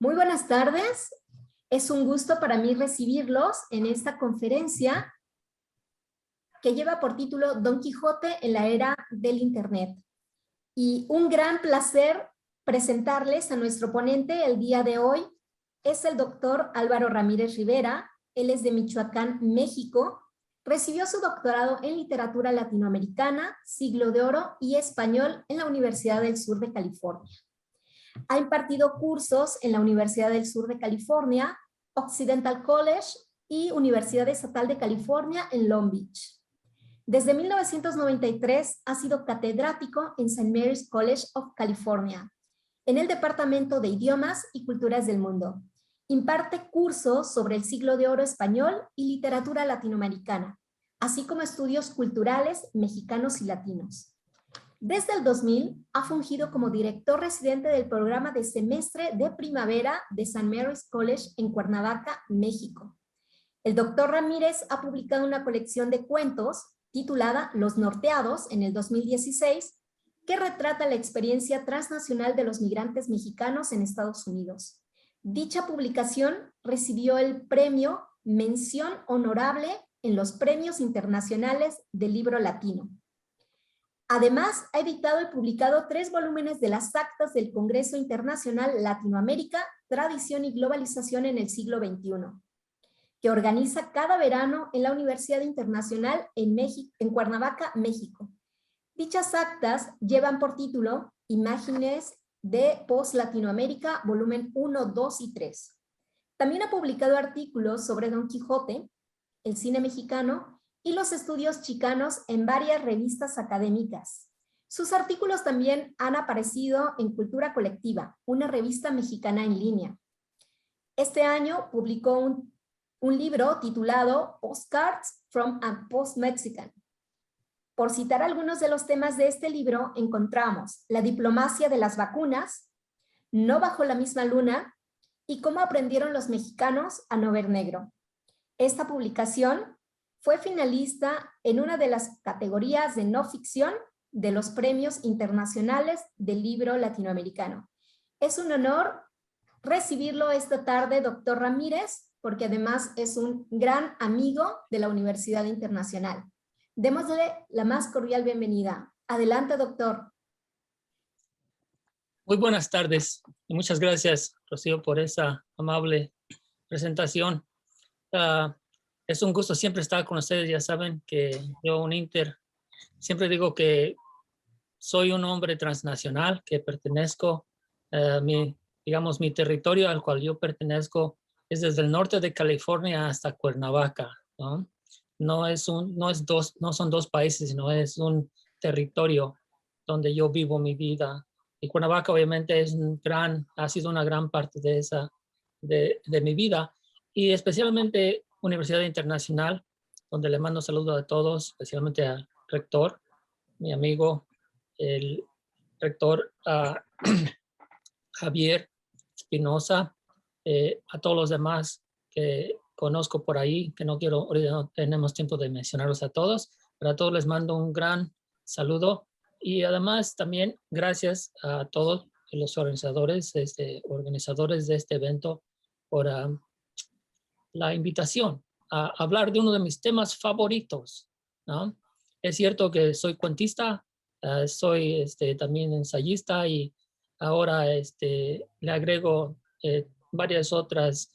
Muy buenas tardes. Es un gusto para mí recibirlos en esta conferencia que lleva por título Don Quijote en la era del Internet. Y un gran placer presentarles a nuestro ponente el día de hoy. Es el doctor Álvaro Ramírez Rivera. Él es de Michoacán, México. Recibió su doctorado en literatura latinoamericana, siglo de oro y español en la Universidad del Sur de California. Ha impartido cursos en la Universidad del Sur de California, Occidental College y Universidad Estatal de California en Long Beach. Desde 1993 ha sido catedrático en St. Mary's College of California, en el Departamento de Idiomas y Culturas del Mundo. Imparte cursos sobre el siglo de oro español y literatura latinoamericana, así como estudios culturales mexicanos y latinos. Desde el 2000 ha fungido como director residente del programa de semestre de primavera de St. Mary's College en Cuernavaca, México. El doctor Ramírez ha publicado una colección de cuentos titulada Los Norteados en el 2016, que retrata la experiencia transnacional de los migrantes mexicanos en Estados Unidos. Dicha publicación recibió el premio Mención Honorable en los Premios Internacionales del Libro Latino. Además, ha editado y publicado 3 volúmenes de las actas del Congreso Internacional Latinoamérica, Tradición y Globalización en el siglo XXI, que organiza cada verano en la Universidad Internacional en Cuernavaca, México. Dichas actas llevan por título Imágenes de Post-Latinoamérica, volumen 1, 2 y 3. También ha publicado artículos sobre Don Quijote, el cine mexicano y los estudios chicanos en varias revistas académicas. Sus artículos también han aparecido en Cultura Colectiva, una revista mexicana en línea. Este año publicó un libro titulado Postcards from a Post-Mexican. Por citar algunos de los temas de este libro, encontramos la diplomacia de las vacunas, No bajo la misma luna y cómo aprendieron los mexicanos a no ver negro. Esta publicación fue finalista en una de las categorías de no ficción de los Premios Internacionales del Libro Latinoamericano. Es un honor recibirlo esta tarde, doctor Ramírez, porque además es un gran amigo de la Universidad Internacional. Démosle la más cordial bienvenida. Adelante, doctor. Muy buenas tardes y muchas gracias, Rocío, por esa amable presentación. Es un gusto siempre estar con ustedes. Ya saben que yo, un Inter, siempre digo que soy un hombre transnacional, que pertenezco, digamos, mi territorio al cual yo pertenezco es desde el norte de California hasta Cuernavaca, ¿no? No son dos países, sino es un territorio donde yo vivo mi vida. Y Cuernavaca obviamente ha sido una gran parte de mi vida, y especialmente Universidad Internacional, donde le mando saludos a todos, especialmente al rector, mi amigo, el rector Javier Espinosa, a todos los demás que conozco por ahí, que no quiero, ahorita no tenemos tiempo de mencionarlos a todos, pero a todos les mando un gran saludo. Y además también gracias a todos los organizadores de este evento por la invitación a hablar de uno de mis temas favoritos, ¿no? Es cierto que soy cuentista, soy también ensayista, y ahora le agrego varias otras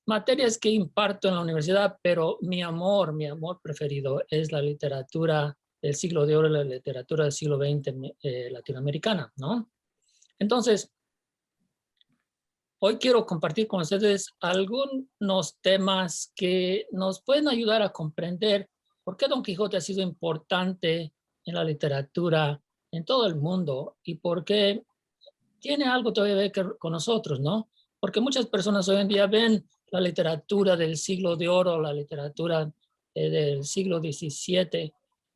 materias que imparto en la universidad, pero mi amor preferido es la literatura del siglo de oro, la literatura del siglo XX latinoamericana, ¿no? Entonces, hoy quiero compartir con ustedes algunos temas que nos pueden ayudar a comprender por qué Don Quijote ha sido importante en la literatura en todo el mundo y por qué tiene algo todavía que ver con nosotros, ¿no? Porque muchas personas hoy en día ven la literatura del siglo de oro, la literatura del siglo XVII,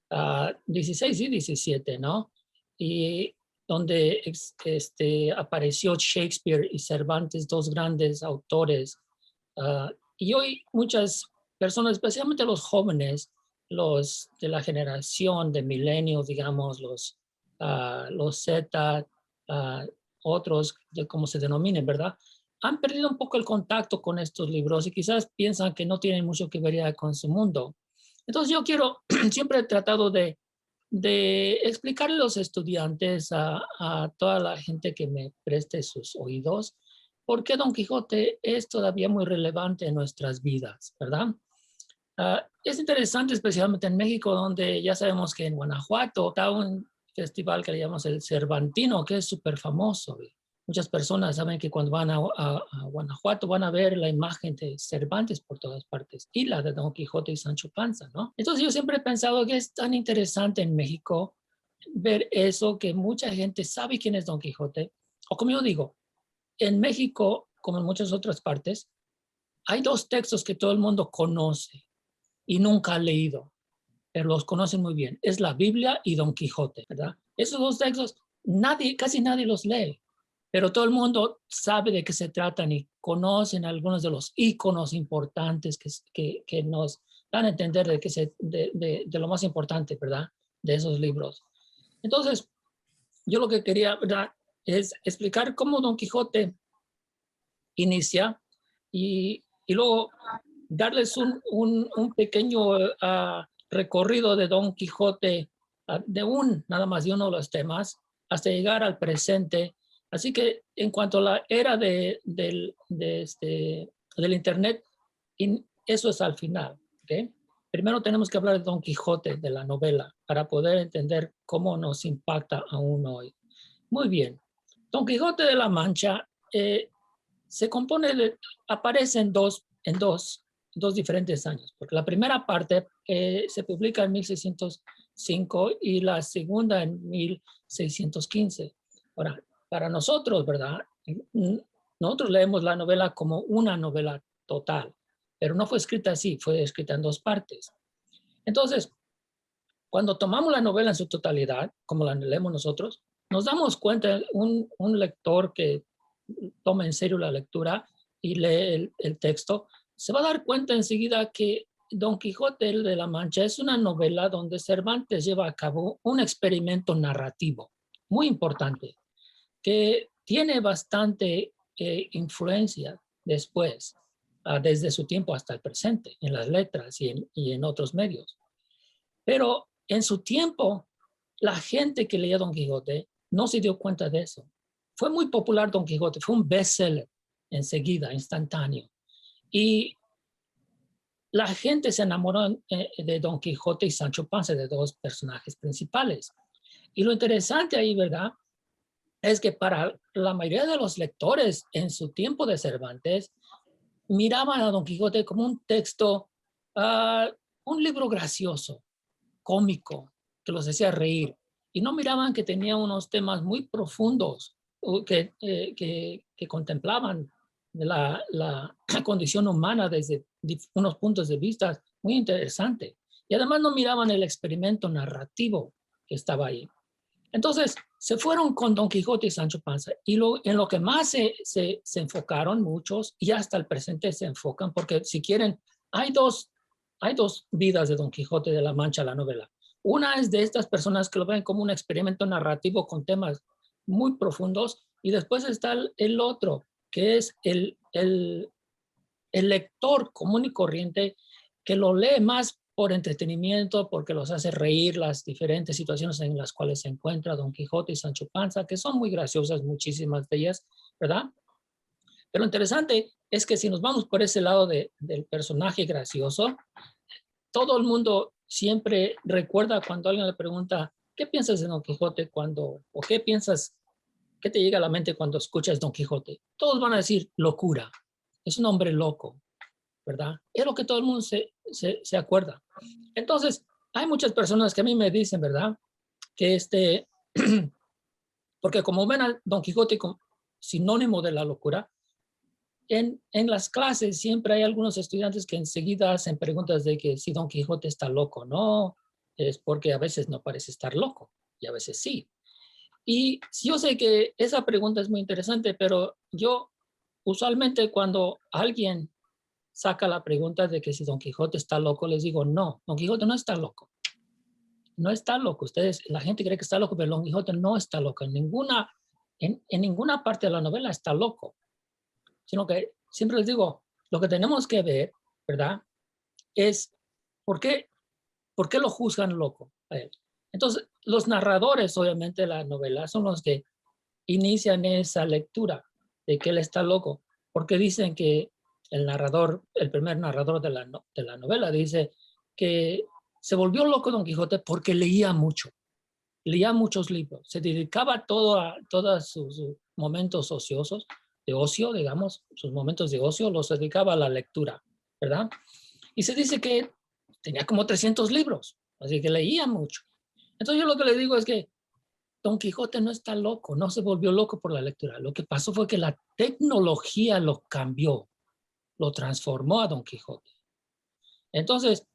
XVI y XVII, ¿no? Y donde apareció Shakespeare y Cervantes, dos grandes autores. Y hoy muchas personas, especialmente los jóvenes, los de la generación de milenios, digamos, los Z otros, de cómo se denominen, ¿verdad? Han perdido un poco el contacto con estos libros y quizás piensan que no tienen mucho que ver ya con su mundo. Entonces yo siempre he tratado de explicarle a los estudiantes, a toda la gente que me preste sus oídos, por qué Don Quijote es todavía muy relevante en nuestras vidas, ¿verdad? Es interesante, especialmente en México, donde ya sabemos que en Guanajuato está un festival que le llamamos el Cervantino, que es súper famoso. Muchas personas saben que cuando van a Guanajuato van a ver la imagen de Cervantes por todas partes y la de Don Quijote y Sancho Panza, ¿no? Entonces yo siempre he pensado que es tan interesante en México ver eso, que mucha gente sabe quién es Don Quijote. O como yo digo, en México, como en muchas otras partes, hay dos textos que todo el mundo conoce y nunca ha leído, pero los conocen muy bien. Es la Biblia y Don Quijote, ¿verdad? Esos dos textos, casi nadie los lee, pero todo el mundo sabe de qué se tratan y conocen algunos de los íconos importantes que nos dan a entender de lo más importante, ¿verdad? De esos libros. Entonces, yo lo que quería, ¿verdad?, es explicar cómo Don Quijote inicia y luego darles un pequeño recorrido de Don Quijote, nada más de uno de los temas, hasta llegar al presente. Así que en cuanto a la era del Internet, eso es al final, ¿ok? Primero tenemos que hablar de Don Quijote, de la novela, para poder entender cómo nos impacta aún hoy. Muy bien. Don Quijote de la Mancha se compone aparece en dos diferentes años, porque la primera parte se publica en 1605 y la segunda en 1615. Ahora, para nosotros, ¿verdad? Nosotros leemos la novela como una novela total, pero no fue escrita así, fue escrita en dos partes. Entonces, cuando tomamos la novela en su totalidad, como la leemos nosotros, nos damos cuenta, un lector que toma en serio la lectura y lee el texto, se va a dar cuenta enseguida que Don Quijote de la Mancha es una novela donde Cervantes lleva a cabo un experimento narrativo muy importante, que tiene bastante influencia después, desde su tiempo hasta el presente, en las letras y en otros medios. Pero en su tiempo, la gente que leía Don Quijote no se dio cuenta de eso. Fue muy popular Don Quijote, fue un bestseller enseguida, instantáneo. Y la gente se enamoró de Don Quijote y Sancho Panza, de dos personajes principales. Y lo interesante ahí, ¿verdad?, es que para la mayoría de los lectores en su tiempo de Cervantes, miraban a Don Quijote como un texto, un libro gracioso, cómico, que los hacía reír. Y no miraban que tenía unos temas muy profundos que contemplaban la condición humana desde unos puntos de vista muy interesantes. Y además no miraban el experimento narrativo que estaba ahí. Entonces, se fueron con Don Quijote y Sancho Panza. Y en lo que más se enfocaron muchos, y hasta el presente se enfocan, porque si quieren, hay dos vidas de Don Quijote de la Mancha, la novela. Una es de estas personas que lo ven como un experimento narrativo con temas muy profundos, y después está el otro, que es el lector común y corriente, que lo lee más por entretenimiento, porque los hace reír las diferentes situaciones en las cuales se encuentra Don Quijote y Sancho Panza, que son muy graciosas, muchísimas de ellas, ¿verdad? Pero lo interesante es que si nos vamos por ese lado del personaje gracioso, todo el mundo siempre recuerda cuando alguien le pregunta, ¿qué piensas de Don Quijote o qué te llega a la mente cuando escuchas Don Quijote? Todos van a decir locura, es un hombre loco, ¿verdad? Es lo que todo el mundo se acuerda. Entonces, hay muchas personas que a mí me dicen, ¿verdad?, que porque como ven a Don Quijote como sinónimo de la locura, en las clases siempre hay algunos estudiantes que enseguida hacen preguntas de que si Don Quijote está loco. No, es porque a veces no parece estar loco y a veces sí. Y yo sé que esa pregunta es muy interesante, pero yo usualmente cuando alguien saca la pregunta de que si Don Quijote está loco, les digo, no, Don Quijote no está loco. No está loco. La gente cree que está loco, pero Don Quijote no está loco. En ninguna en ninguna parte de la novela está loco, sino que siempre les digo, lo que tenemos que ver, ¿verdad? Es por qué lo juzgan loco a él. Entonces, los narradores, obviamente, de la novela son los que inician esa lectura de que él está loco, porque dicen que el narrador, el primer narrador de la novela, dice que se volvió loco Don Quijote porque leía mucho. Leía muchos libros, se dedicaba todos sus momentos ociosos, de ocio, digamos, sus momentos de ocio, los dedicaba a la lectura, ¿verdad? Y se dice que tenía como 300 libros, así que leía mucho. Entonces yo lo que le digo es que Don Quijote no está loco, no se volvió loco por la lectura. Lo que pasó fue que la tecnología lo cambió, lo transformó a Don Quijote. Entonces,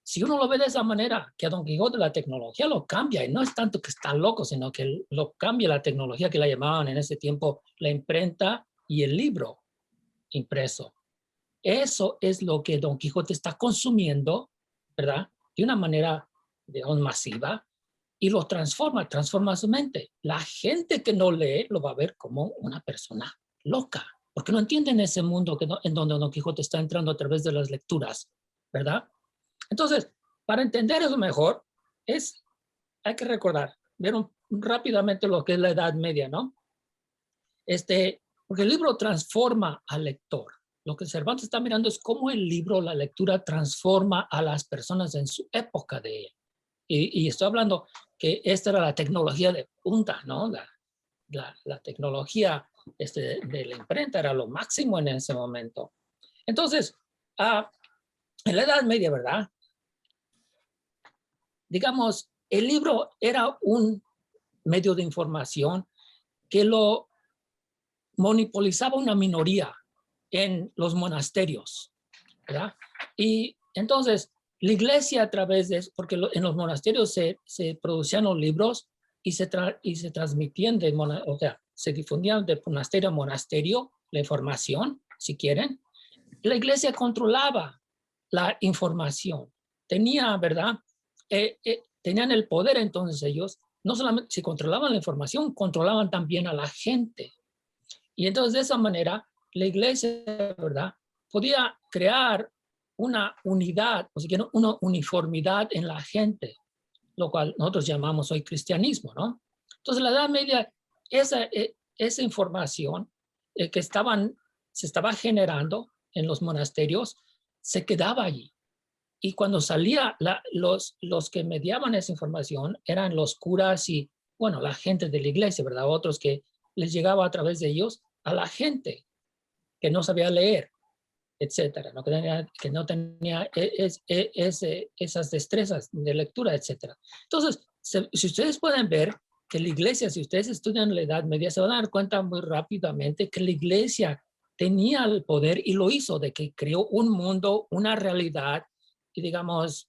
si uno lo ve de esa manera, que a Don Quijote la tecnología lo cambia, y no es tanto que está loco, sino que lo cambia la tecnología que la llamaban en ese tiempo la imprenta y el libro impreso. Eso es lo que Don Quijote está consumiendo, ¿verdad? De una manera, digamos, masiva, y lo transforma su mente. La gente que no lee lo va a ver como una persona loca, porque no entienden ese mundo en donde Don Quijote está entrando a través de las lecturas, ¿verdad? Entonces, para entender eso mejor, hay que recordar, ver rápidamente lo que es la Edad Media, ¿no? Porque el libro transforma al lector. Lo que Cervantes está mirando es cómo el libro, la lectura, transforma a las personas en su época de él. Y estoy hablando que esta era la tecnología de punta, ¿no? La tecnología de la imprenta era lo máximo en ese momento. Entonces, en la Edad Media, ¿verdad? Digamos, el libro era un medio de información que lo monopolizaba una minoría en los monasterios, ¿verdad? Y entonces, la iglesia a través de eso, porque en los monasterios se producían los libros y se transmitían, o sea, se difundían de monasterio a monasterio la información, si quieren. La iglesia controlaba la información. Tenía, ¿verdad? Tenían el poder entonces ellos, no solamente si controlaban la información, controlaban también a la gente. Y entonces de esa manera la iglesia, ¿verdad? Podía crear una unidad, o sea, una uniformidad en la gente, lo cual nosotros llamamos hoy cristianismo, ¿no? Entonces, la Edad Media, esa información que se estaba generando en los monasterios, se quedaba allí. Y cuando salía, los que mediaban esa información eran los curas y, bueno, la gente de la iglesia, ¿verdad? Otros que les llegaba a través de ellos a la gente que no sabía leer, etcétera, ¿no? Que no tenía esas destrezas de lectura, etcétera. Entonces, si ustedes pueden ver que la iglesia, si ustedes estudian la Edad Media, se van a dar cuenta muy rápidamente que la iglesia tenía el poder y lo hizo, de que creó un mundo, una realidad y, digamos,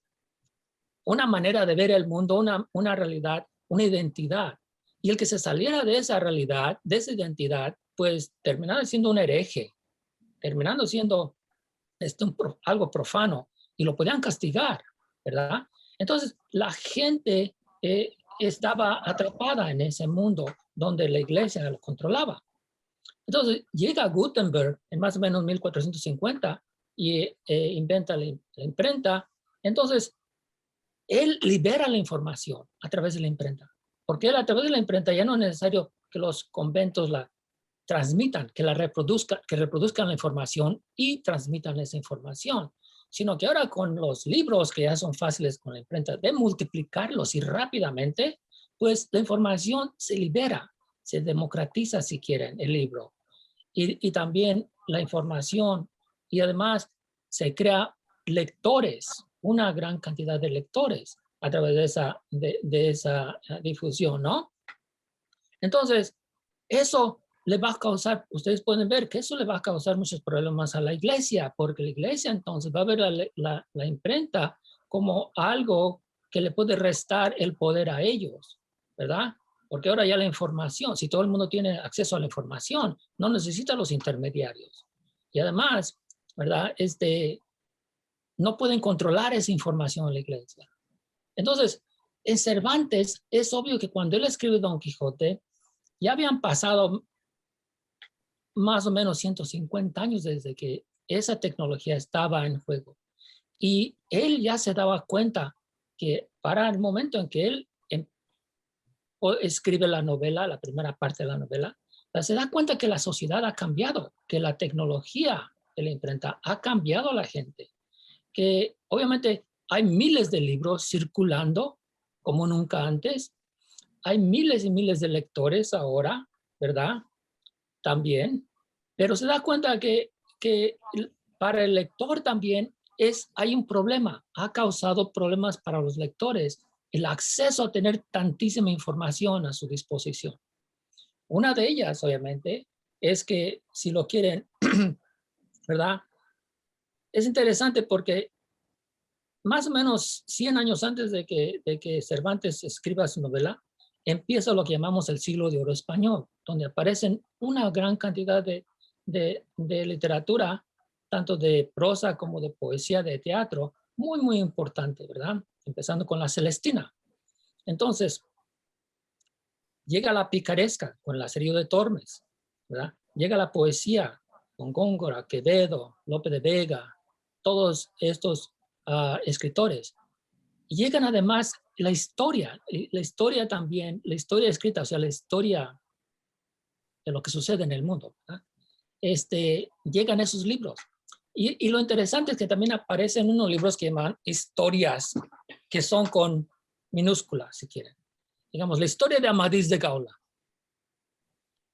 una manera de ver el mundo, una realidad, una identidad. Y el que se saliera de esa realidad, de esa identidad, pues terminaba siendo un hereje, terminando siendo algo profano, y lo podían castigar, ¿verdad? Entonces, la gente estaba atrapada en ese mundo donde la iglesia lo controlaba. Entonces, llega Gutenberg en más o menos 1450 y inventa la imprenta. Entonces, él libera la información a través de la imprenta, porque él a través de la imprenta ya no es necesario que los conventos la transmitan, que reproduzcan la información y transmitan esa información, sino que ahora con los libros que ya son fáciles con la imprenta, de multiplicarlos y rápidamente, pues la información se libera, se democratiza si quieren el libro, y también la información, y además se crea lectores, una gran cantidad de lectores a través de esa difusión, ¿no? Entonces, eso le va a causar, ustedes pueden ver que eso le va a causar muchos problemas a la iglesia, porque la iglesia entonces va a ver la imprenta como algo que le puede restar el poder a ellos, ¿verdad? Porque ahora ya la información, si todo el mundo tiene acceso a la información, no necesita los intermediarios. Y además, ¿verdad? No pueden controlar esa información en la iglesia. Entonces, en Cervantes es obvio que cuando él escribe Don Quijote, ya habían pasado más o menos 150 años desde que esa tecnología estaba en juego. Y él ya se daba cuenta que para el momento en que él escribe la novela, la primera parte de la novela, se da cuenta que la sociedad ha cambiado, que la tecnología de la imprenta ha cambiado a la gente, que obviamente hay miles de libros circulando como nunca antes, hay miles y miles de lectores ahora, ¿verdad? También, pero se da cuenta que para el lector también hay un problema, ha causado problemas para los lectores, el acceso a tener tantísima información a su disposición. Una de ellas, obviamente, es que si lo quieren, ¿verdad? Es interesante porque más o menos 100 años antes de que Cervantes escriba su novela, empieza lo que llamamos el siglo de oro español, donde aparecen una gran cantidad de literatura, tanto de prosa como de poesía, de teatro, muy, muy importante, ¿verdad? Empezando con la Celestina. Entonces, llega la picaresca con el Lazarillo de Tormes, ¿verdad? Llega la poesía con Góngora, Quevedo, Lope de Vega, todos estos escritores. Y llegan además la historia también, la historia escrita, o sea, la historia de lo que sucede en el mundo, ¿verdad? Llegan esos libros. Y lo interesante es que también aparecen unos libros que llaman historias, que son con minúsculas, si quieren. Digamos, la historia de Amadís de Gaula.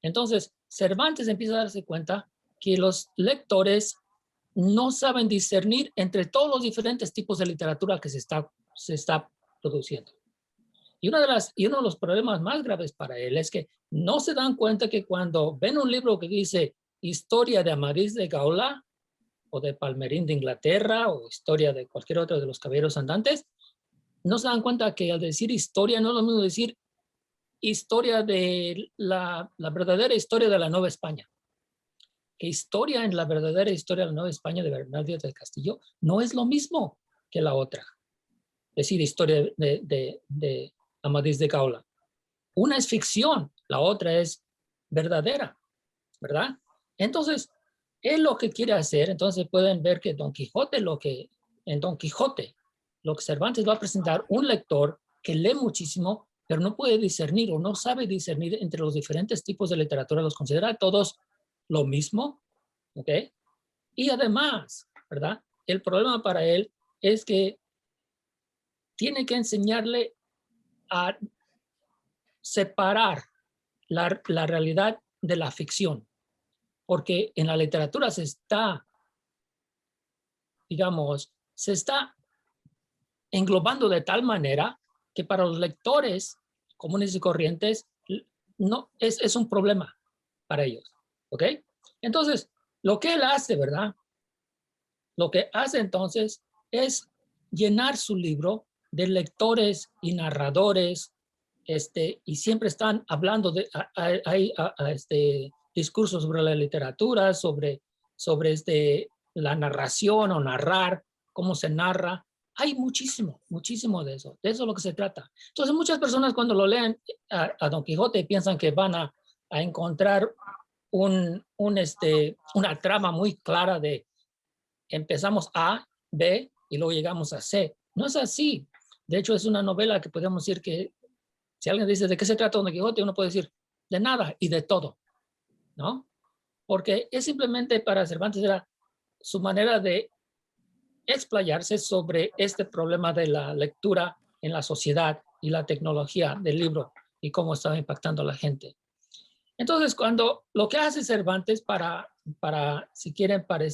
Entonces, Cervantes empieza a darse cuenta que los lectores no saben discernir entre todos los diferentes tipos de literatura que se está produciendo. Y uno de los problemas más graves para él es que no se dan cuenta que cuando ven un libro que dice Historia de Amadís de Gaula, o de Palmerín de Inglaterra, o historia de cualquier otro de los caballeros andantes, no se dan cuenta que al decir historia no es lo mismo decir historia de la verdadera historia de la Nueva España. Que historia en la verdadera historia de la Nueva España de Bernal Díaz del Castillo no es lo mismo que la otra. Es decir, historia de Amadís de Gaula. Una es ficción, la otra es verdadera, ¿verdad? Entonces, él lo que quiere hacer, entonces pueden ver que en Don Quijote, lo que Cervantes va a presentar, un lector que lee muchísimo, pero no puede discernir o no sabe discernir entre los diferentes tipos de literatura, los considera todos lo mismo, ¿ok? Y además, ¿verdad? El problema para él es que tiene que enseñarle a separar la realidad de la ficción, porque en la literatura se está englobando de tal manera que para los lectores comunes y corrientes no es un problema para ellos, ¿ok? Entonces, lo que él hace, ¿verdad? Lo que hace entonces es llenar su libro de lectores y narradores, y siempre están hablando hay discursos sobre la literatura, sobre la narración o narrar, cómo se narra. Hay muchísimo, muchísimo de eso es lo que se trata. Entonces muchas personas cuando lo leen a Don Quijote piensan que van a encontrar una trama muy clara de empezamos A, B y luego llegamos a C. No es así. De hecho, es una novela que podemos decir que si alguien dice de qué se trata Don Quijote, uno puede decir de nada y de todo, ¿no? Porque es simplemente para Cervantes era su manera de explayarse sobre este problema de la lectura en la sociedad y la tecnología del libro y cómo estaba impactando a la gente. Entonces, cuando lo que hace Cervantes para si quieren, para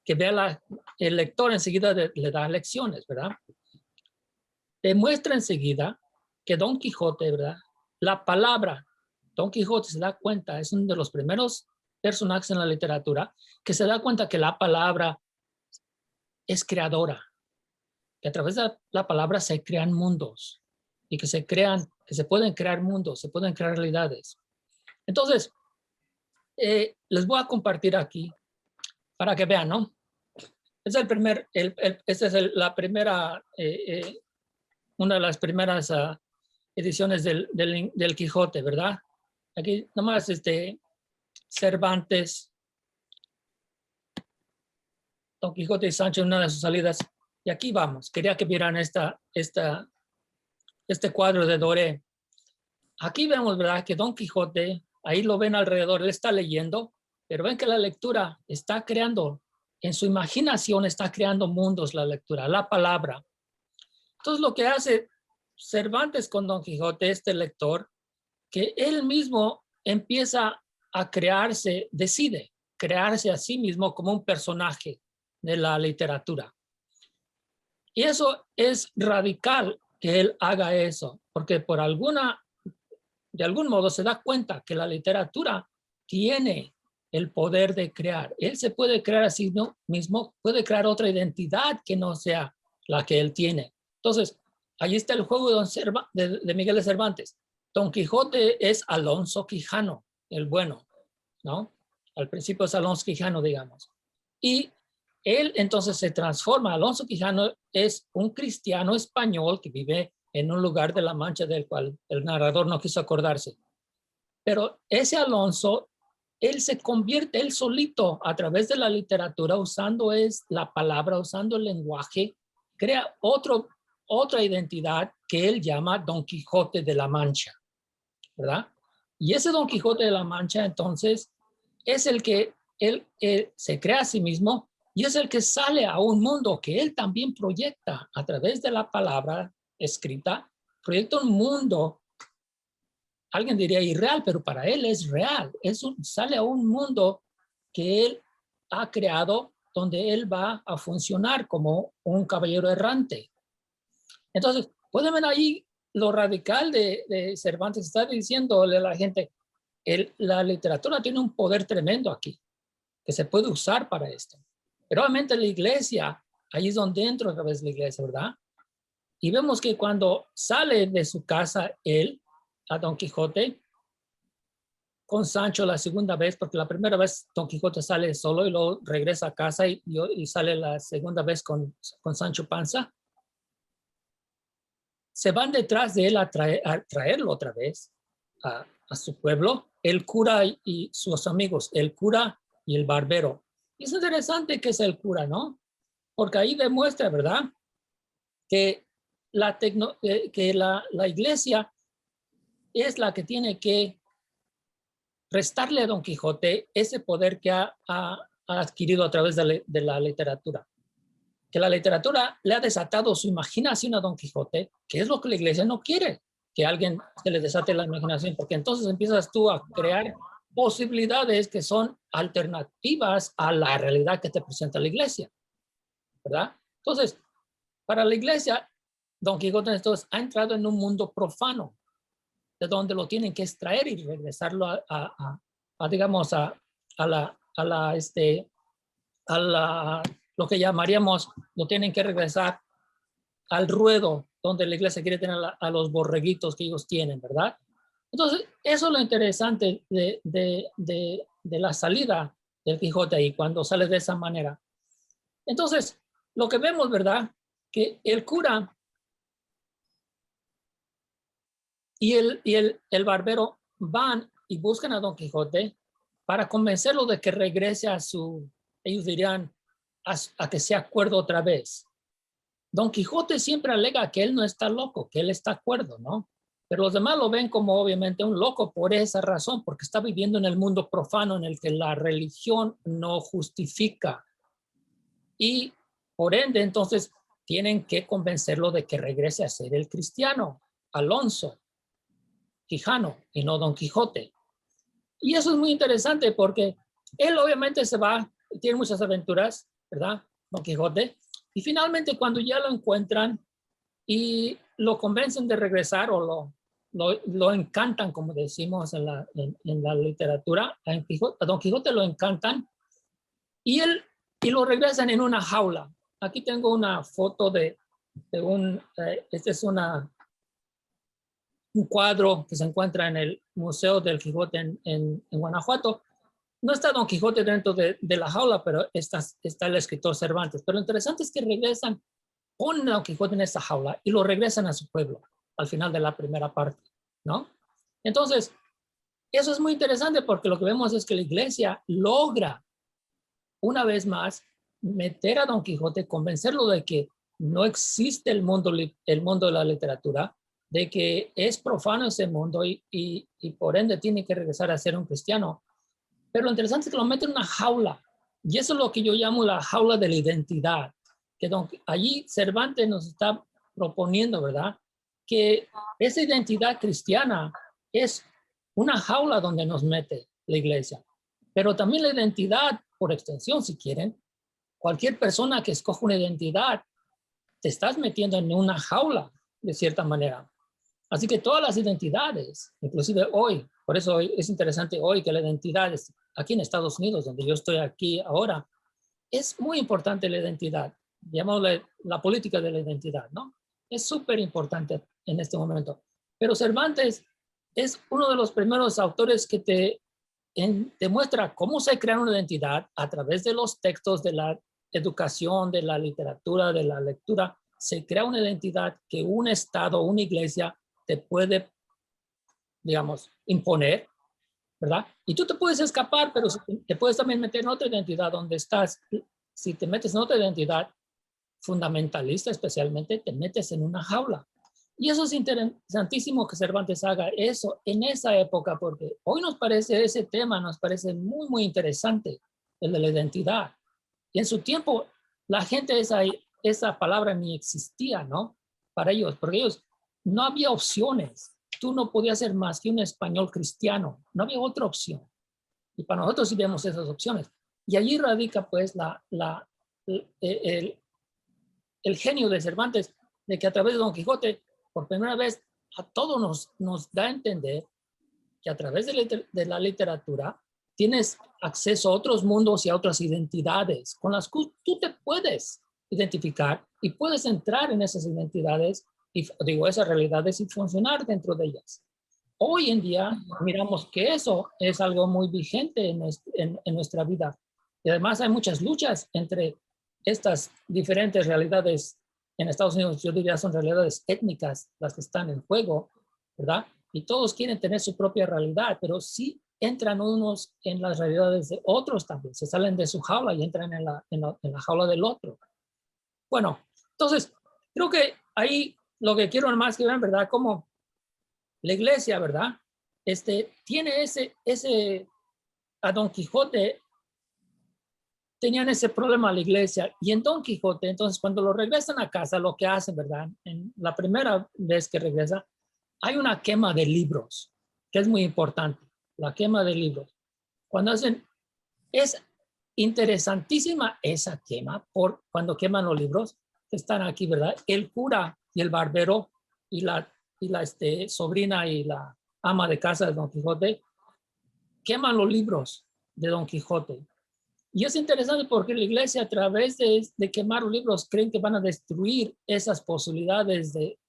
que vea el lector enseguida le da lecciones, ¿verdad? Demuestra enseguida que Don Quijote, ¿verdad? La palabra, Don Quijote se da cuenta, es uno de los primeros personajes en la literatura que se da cuenta que la palabra es creadora, que a través de la palabra se crean mundos y que se pueden crear mundos, se pueden crear realidades. Entonces, les voy a compartir aquí para que vean, ¿no? Esta es la primera, una de las primeras ediciones del Quijote, ¿verdad? Aquí nomás Cervantes, Don Quijote y Sancho en una de sus salidas. Y aquí vamos. Quería que vieran este cuadro de Doré. Aquí vemos, ¿verdad? Que Don Quijote, ahí lo ven alrededor, él está leyendo, pero ven que la lectura está creando, en su imaginación está creando mundos la lectura, la palabra. Entonces lo que hace Cervantes con Don Quijote, este lector, que él mismo empieza a crearse, decide crearse a sí mismo como un personaje de la literatura. Y eso es radical que él haga eso, porque de algún modo se da cuenta que la literatura tiene el poder de crear. Él se puede crear a sí mismo, puede crear otra identidad que no sea la que él tiene. Entonces, ahí está el juego de Miguel de Cervantes. Don Quijote es Alonso Quijano, el bueno, ¿no? Al principio es Alonso Quijano, digamos. Y él entonces se transforma. Alonso Quijano es un cristiano español que vive en un lugar de La Mancha del cual el narrador no quiso acordarse. Pero ese Alonso, él se convierte, él solito, a través de la literatura, usando la palabra, usando el lenguaje, crea otra identidad que él llama Don Quijote de la Mancha, ¿verdad? Y ese Don Quijote de la Mancha, entonces, es el que él se crea a sí mismo y es el que sale a un mundo que él también proyecta a través de la palabra escrita, proyecta un mundo, alguien diría irreal, pero para él es real, sale a un mundo que él ha creado donde él va a funcionar como un caballero errante. Entonces, pueden ver ahí lo radical de Cervantes, está diciéndole a la gente, la literatura tiene un poder tremendo aquí, que se puede usar para esto. Pero obviamente la iglesia, ahí es donde entra otra vez la iglesia, ¿verdad? Y vemos que cuando sale de su casa él, a Don Quijote, con Sancho la segunda vez, porque la primera vez Don Quijote sale solo y luego regresa a casa y sale la segunda vez con Sancho Panza, se van detrás de él a traerlo otra vez a su pueblo, el cura y sus amigos, el cura y el barbero. Y es interesante que es el cura, ¿no? Porque ahí demuestra, ¿verdad? Que la iglesia es la que tiene que restarle a Don Quijote ese poder que ha adquirido a través de la literatura. Que la literatura le ha desatado su imaginación a Don Quijote, que es lo que la iglesia no quiere, que alguien se le desate la imaginación, porque entonces empiezas tú a crear posibilidades que son alternativas a la realidad que te presenta la iglesia, ¿verdad? Entonces, para la iglesia, Don Quijote entonces ha entrado en un mundo profano, de donde lo tienen que extraer y regresarlo digamos, lo que llamaríamos, lo tienen que regresar al ruedo, donde la iglesia quiere tener a los borreguitos que ellos tienen, ¿verdad? Entonces, eso es lo interesante de la salida del Quijote ahí, cuando sale de esa manera. Entonces, lo que vemos, ¿verdad? Que el cura y el barbero van y buscan a Don Quijote para convencerlo de que regrese ellos dirían, a que se acuerde otra vez. Don Quijote siempre alega que él no está loco, que él está cuerdo, ¿no? Pero los demás lo ven como obviamente un loco por esa razón, porque está viviendo en el mundo profano en el que la religión no justifica. Y por ende, entonces, tienen que convencerlo de que regrese a ser el cristiano, Alonso Quijano, y no Don Quijote. Y eso es muy interesante porque él obviamente se va, tiene muchas aventuras, ¿verdad? Don Quijote. Y finalmente cuando ya lo encuentran y lo convencen de regresar o lo encantan, como decimos en la literatura, a Don Quijote lo encantan y lo regresan en una jaula. Aquí tengo una foto de este es un cuadro que se encuentra en el Museo del Quijote en Guanajuato. No está Don Quijote dentro de la jaula, pero está el escritor Cervantes. Pero lo interesante es que regresan, ponen a Don Quijote en esa jaula y lo regresan a su pueblo. al final de la primera parte, ¿no? Entonces, eso es muy interesante porque lo que vemos es que la iglesia logra una vez más meter a Don Quijote, convencerlo de que no existe el mundo de la literatura, de que es profano ese mundo y por ende tiene que regresar a ser un cristiano. Pero lo interesante es que lo mete en una jaula, y eso es lo que yo llamo la jaula de la identidad, que allí Cervantes nos está proponiendo, ¿verdad? Que esa identidad cristiana es una jaula donde nos mete la iglesia, pero también la identidad, por extensión, si quieren, cualquier persona que escoja una identidad, te estás metiendo en una jaula, de cierta manera. Así que todas las identidades, inclusive hoy, por eso es interesante hoy que la identidad es aquí en Estados Unidos, donde yo estoy aquí ahora, es muy importante la identidad, llamémosle la política de la identidad, ¿no? Es súper importante en este momento. Pero Cervantes es uno de los primeros autores que te muestra cómo se crea una identidad a través de los textos, de la educación, de la literatura, de la lectura. Se crea una identidad que un Estado, una iglesia te puede, digamos, imponer, ¿verdad? Y tú te puedes escapar, pero te puedes también meter en otra identidad donde estás. Si te metes en otra identidad fundamentalista especialmente, te metes en una jaula. Y eso es interesantísimo que Cervantes haga eso en esa época, porque hoy nos parece ese tema, nos parece muy, muy interesante, el de la identidad. Y en su tiempo, la gente, esa palabra ni existía, ¿no? Para ellos, porque ellos no había opciones. Tú no podías ser más que un español cristiano, no había otra opción. Y para nosotros sí vemos esas opciones. Y allí radica, pues, el genio de Cervantes, de que a través de Don Quijote, por primera vez, a todos nos da a entender que a través de la literatura tienes acceso a otros mundos y a otras identidades con las que tú te puedes identificar y puedes entrar en esas identidades y digo esas realidades y funcionar dentro de ellas. Hoy en día miramos que eso es algo muy vigente en nuestra vida. Y además hay muchas luchas entre estas diferentes realidades en Estados Unidos. Yo diría son realidades étnicas las que están en juego, ¿verdad? Y todos quieren tener su propia realidad, pero sí entran unos en las realidades de otros también. Se salen de su jaula y entran en la jaula del otro. Bueno, entonces, creo que ahí lo que quiero más que vean, ¿verdad? Como la iglesia, ¿verdad? Tiene a Don Quijote, tenían ese problema la iglesia, y en Don Quijote, entonces cuando lo regresan a casa, lo que hacen, ¿verdad? En la primera vez que regresa, hay una quema de libros, que es muy importante, la quema de libros. Cuando es interesantísima esa quema, cuando queman los libros, que están aquí, ¿verdad? El cura y el barbero y la sobrina y la ama de casa de Don Quijote queman los libros de Don Quijote. Y es interesante porque la iglesia a través de quemar los libros creen que van a destruir esas posibilidades de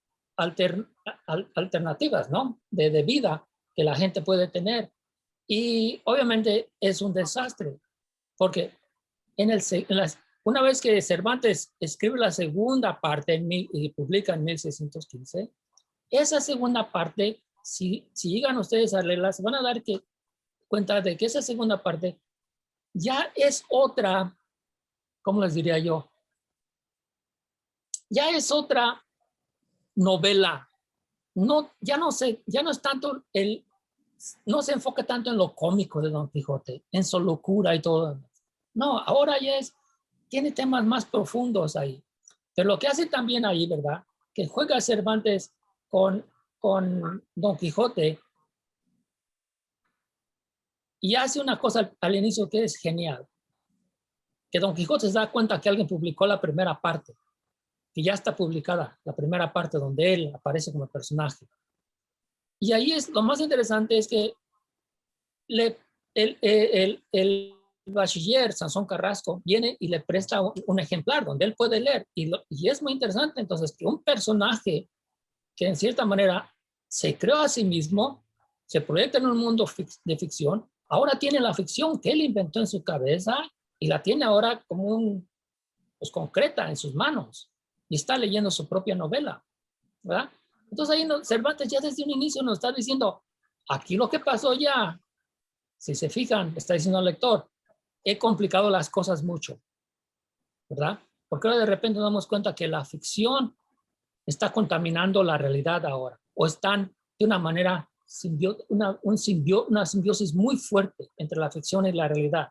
alternativas, ¿no? De vida que la gente puede tener. Y obviamente es un desastre porque una vez que Cervantes escribe la segunda parte y publica en 1615, esa segunda parte, si llegan ustedes a leerla, se van a dar cuenta de que esa segunda parte ya es otra, ¿cómo les diría yo? Ya es otra novela. No, ya no es tanto no se enfoca tanto en lo cómico de Don Quijote, en su locura y todo. No, ahora tiene temas más profundos ahí. Pero lo que hace también ahí, ¿verdad? Que juega Cervantes con Don Quijote y hace una cosa al inicio que es genial. Que Don Quijote se da cuenta que alguien publicó la primera parte, que ya está publicada la primera parte donde él aparece como personaje. Y ahí lo más interesante es que el bachiller Sansón Carrasco viene y le presta un ejemplar donde él puede leer. Y es muy interesante entonces que un personaje que en cierta manera se creó a sí mismo, se proyecta en un mundo de ficción, ahora tiene la ficción que él inventó en su cabeza y la tiene ahora como pues concreta en sus manos y está leyendo su propia novela, ¿verdad? Entonces ahí Cervantes ya desde un inicio nos está diciendo, aquí lo que pasó ya, si se fijan, está diciendo al lector, he complicado las cosas mucho, ¿verdad? Porque ahora de repente nos damos cuenta que la ficción está contaminando la realidad ahora, o están de una manera, una simbiosis muy fuerte entre la ficción y la realidad.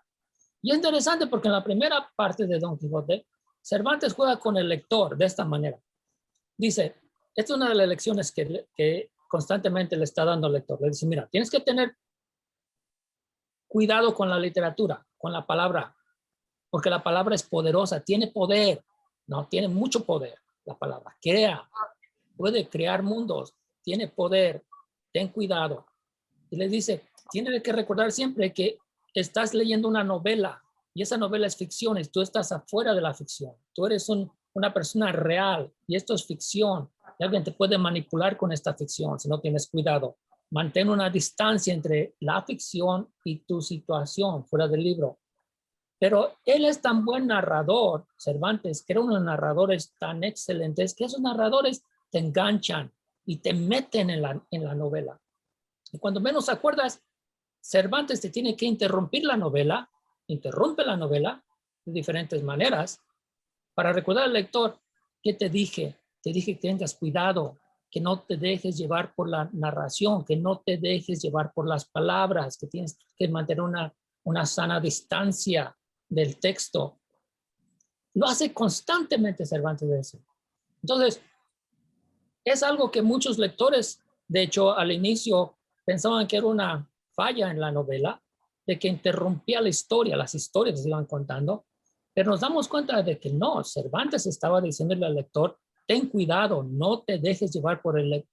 Y es interesante porque en la primera parte de Don Quijote, Cervantes juega con el lector de esta manera. Dice, esta es una de las lecciones que constantemente le está dando al lector. Le dice, mira, tienes que tener cuidado con la literatura, con la palabra, porque la palabra es poderosa, tiene poder, ¿no? Tiene mucho poder la palabra, crea, puede crear mundos, tiene poder, ten cuidado. Y le dice, tienes que recordar siempre que estás leyendo una novela y esa novela es ficción y tú estás afuera de la ficción. Tú eres una persona real y esto es ficción. Y alguien te puede manipular con esta ficción si no tienes cuidado. Mantén una distancia entre la ficción y tu situación fuera del libro. Pero él es tan buen narrador, Cervantes, que era unos narradores tan excelentes, que esos narradores te enganchan y te meten en la novela. Y cuando menos acuerdas, Cervantes te tiene que interrumpir la novela, interrumpe la novela de diferentes maneras para recordar al lector que te dije que tengas cuidado, que no te dejes llevar por la narración, que no te dejes llevar por las palabras, que tienes que mantener una sana distancia del texto. Lo hace constantemente Cervantes de eso. Entonces, es algo que muchos lectores, de hecho, al inicio pensaban que era una falla en la novela, de que interrumpía la historia, las historias se iban contando, pero nos damos cuenta de que no, Cervantes estaba diciéndole al lector, ten cuidado, no te dejes llevar por el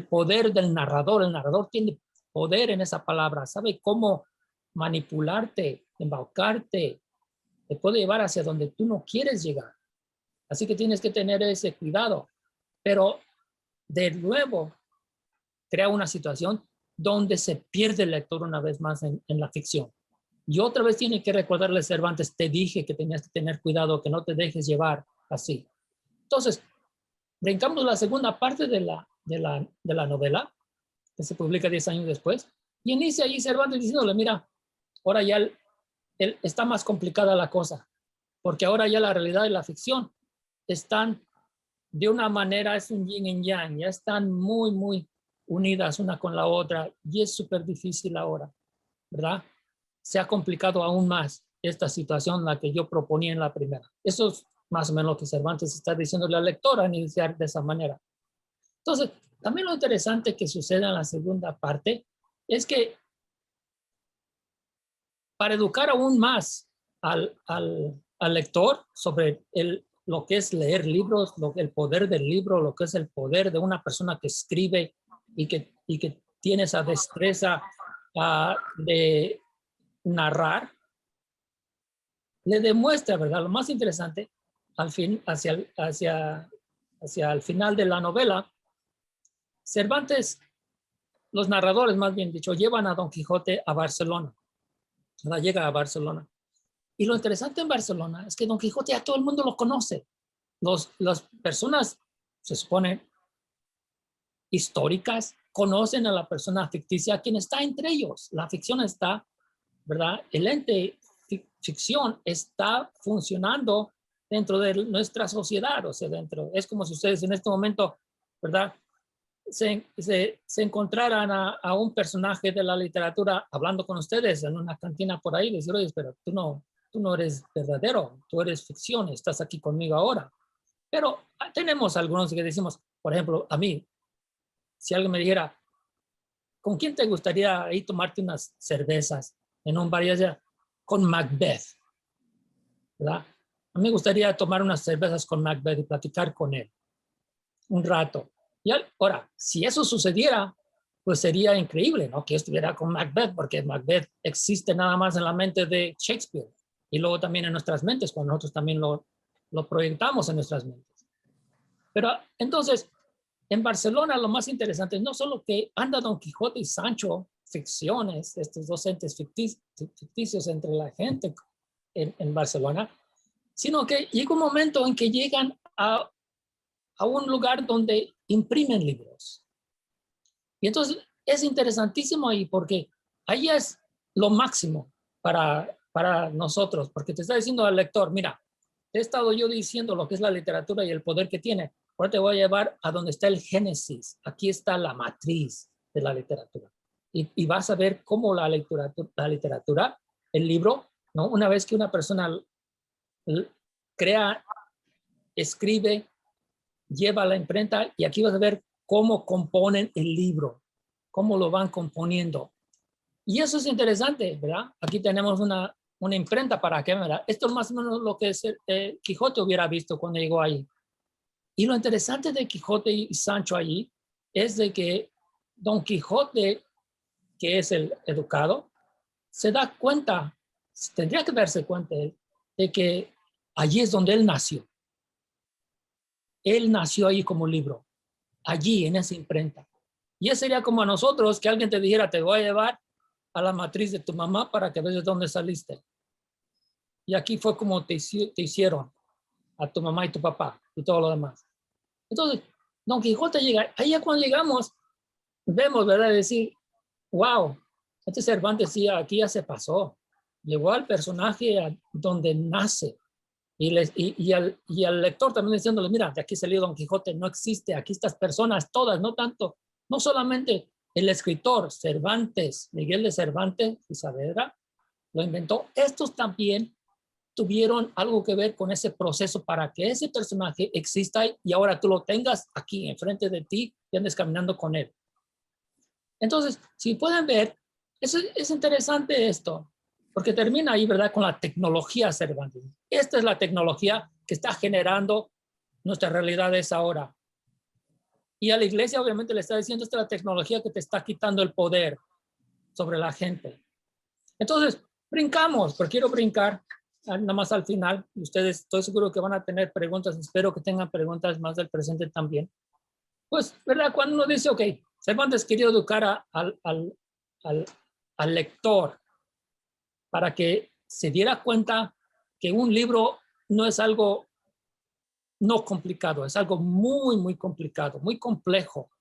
poder del narrador. El narrador tiene poder en esa palabra, sabe cómo manipularte, embaucarte, te puede llevar hacia donde tú no quieres llegar. Así que tienes que tener ese cuidado. Pero de nuevo crea una situación donde se pierde el lector una vez más en la ficción. Y otra vez tiene que recordarle Cervantes, te dije que tenías que tener cuidado, que no te dejes llevar así. Entonces, brincamos la segunda parte de la novela, que se publica 10 años después, y inicia ahí Cervantes diciéndole, mira, ahora ya está más complicada la cosa, porque ahora ya la realidad y la ficción están de una manera, es un yin y yang, ya están muy, muy unidas una con la otra y es súper difícil ahora, ¿verdad? Se ha complicado aún más esta situación, la que yo proponía en la primera. Eso es más o menos lo que Cervantes está diciéndole al lector al iniciar de esa manera. Entonces, también lo interesante que sucede en la segunda parte es que para educar aún más al lector sobre lo que es leer libros, el poder del libro, lo que es el poder de una persona que escribe y que tiene esa destreza de narrar, le demuestra, ¿verdad? Lo más interesante, hacia el final de la novela, Cervantes, los narradores más bien dicho, llevan a Don Quijote a Barcelona, ¿verdad? Llega a Barcelona. Y lo interesante en Barcelona es que Don Quijote a todo el mundo lo conoce. Las personas, se supone, históricas, conocen a la persona ficticia, quien está entre ellos. La ficción está, ¿verdad? El ente ficción está funcionando dentro de nuestra sociedad, o sea, es como si ustedes en este momento, ¿verdad? Se encontraran a un personaje de la literatura hablando con ustedes en una cantina por ahí, decir, oye, pero tú no eres verdadero, tú eres ficción, estás aquí conmigo ahora. Pero tenemos algunos que decimos, por ejemplo, a mí, si alguien me dijera, ¿con quién te gustaría ir tomarte unas cervezas en un bar? Ya con Macbeth, ¿verdad? A mí me gustaría tomar unas cervezas con Macbeth y platicar con él un rato. Y ahora, si eso sucediera, pues sería increíble, ¿no? Que estuviera con Macbeth, porque Macbeth existe nada más en la mente de Shakespeare y luego también en nuestras mentes, cuando nosotros también lo proyectamos en nuestras mentes. Pero entonces, en Barcelona lo más interesante es no solo que anda Don Quijote y Sancho, ficciones, estos dos entes ficticios entre la gente en Barcelona, sino que llega un momento en que llegan a a un lugar donde imprimen libros. Y entonces es interesantísimo ahí porque ahí es lo máximo para nosotros, porque te está diciendo al lector, mira, te he estado yo diciendo lo que es la literatura y el poder que tiene. Ahora te voy a llevar a donde está el génesis. Aquí está la matriz de la literatura. Y vas a ver cómo la literatura, el libro, ¿no? Una vez que una persona crea, escribe, lleva a la imprenta, y aquí vas a ver cómo componen el libro, cómo lo van componiendo. Y eso es interesante, ¿verdad? Aquí tenemos una imprenta para qué, ¿verdad? Esto es más o menos lo que Quijote hubiera visto cuando llegó ahí. Y lo interesante de Quijote y Sancho allí es de que Don Quijote, que es el educado, se da cuenta, tendría que darse cuenta de que allí es donde él nació. Él nació ahí como libro, allí en esa imprenta. Y eso sería como a nosotros que alguien te dijera, te voy a llevar a la matriz de tu mamá para que veas de dónde saliste. Y aquí fue como te hicieron a tu mamá y tu papá y todo lo demás. Entonces, Don Quijote llega, ahí ya cuando llegamos, vemos, ¿verdad? Decir, wow, este Cervantes sí, aquí ya se pasó. Llegó al personaje a donde nace. Y al lector también diciéndole, mira, de aquí salió Don Quijote, no existe, aquí estas personas todas, no tanto, no solamente el escritor Cervantes, Miguel de Cervantes y Saavedra, lo inventó. Estos también tuvieron algo que ver con ese proceso para que ese personaje exista y ahora tú lo tengas aquí enfrente de ti y andes caminando con él. Entonces, si pueden ver, es interesante esto, porque termina ahí, ¿verdad?, con la tecnología Cervantes. Esta es la tecnología que está generando nuestras realidades ahora. Y a la iglesia obviamente le está diciendo, esta es la tecnología que te está quitando el poder sobre la gente. Entonces, brincamos, porque quiero brincar nada más al final. Ustedes estoy seguro que van a tener preguntas, espero que tengan preguntas más del presente también. Pues, ¿verdad? Cuando uno dice, ok, Cervantes quería educar al lector para que se diera cuenta que un libro no es algo no complicado, es algo muy, muy complicado, muy complejo,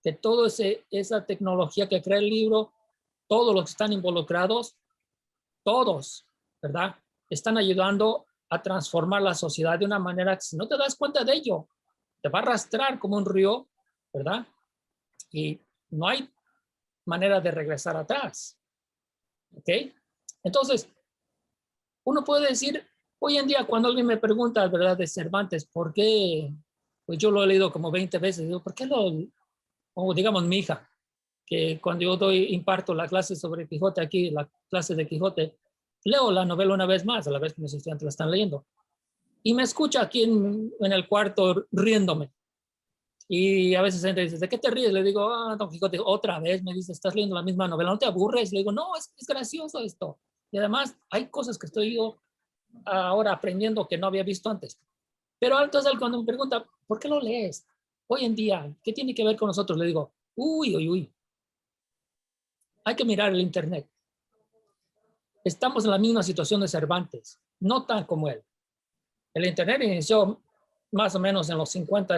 que todo esa tecnología que crea el libro, todos los que están involucrados, todos, ¿verdad?, están ayudando a transformar la sociedad de una manera que si no te das cuenta de ello, te va a arrastrar como un río, ¿verdad? Y no hay manera de regresar atrás. ¿Ok? Entonces, uno puede decir, hoy en día cuando alguien me pregunta, ¿verdad?, de Cervantes, ¿por qué? Pues yo lo he leído como 20 veces, digo, ¿por qué o digamos mi hija, que cuando yo imparto la clase sobre Quijote aquí, la clase de Quijote, leo la novela una vez más, a la vez que mis estudiantes la están leyendo. Y me escucha aquí en el cuarto riéndome. Y a veces gente dice, ¿de qué te ríes? Le digo, Don Quijote, otra vez, me dice, estás leyendo la misma novela, ¿no te aburres? Le digo, no, es gracioso esto. Y además hay cosas que estoy yo ahora aprendiendo que no había visto antes. Pero entonces cuando me pregunta, ¿por qué lo lees? Hoy en día, ¿qué tiene que ver con nosotros? Le digo, uy, hay que mirar el internet. Estamos en la misma situación de Cervantes, no tan como él. El internet inició más o menos en los 50,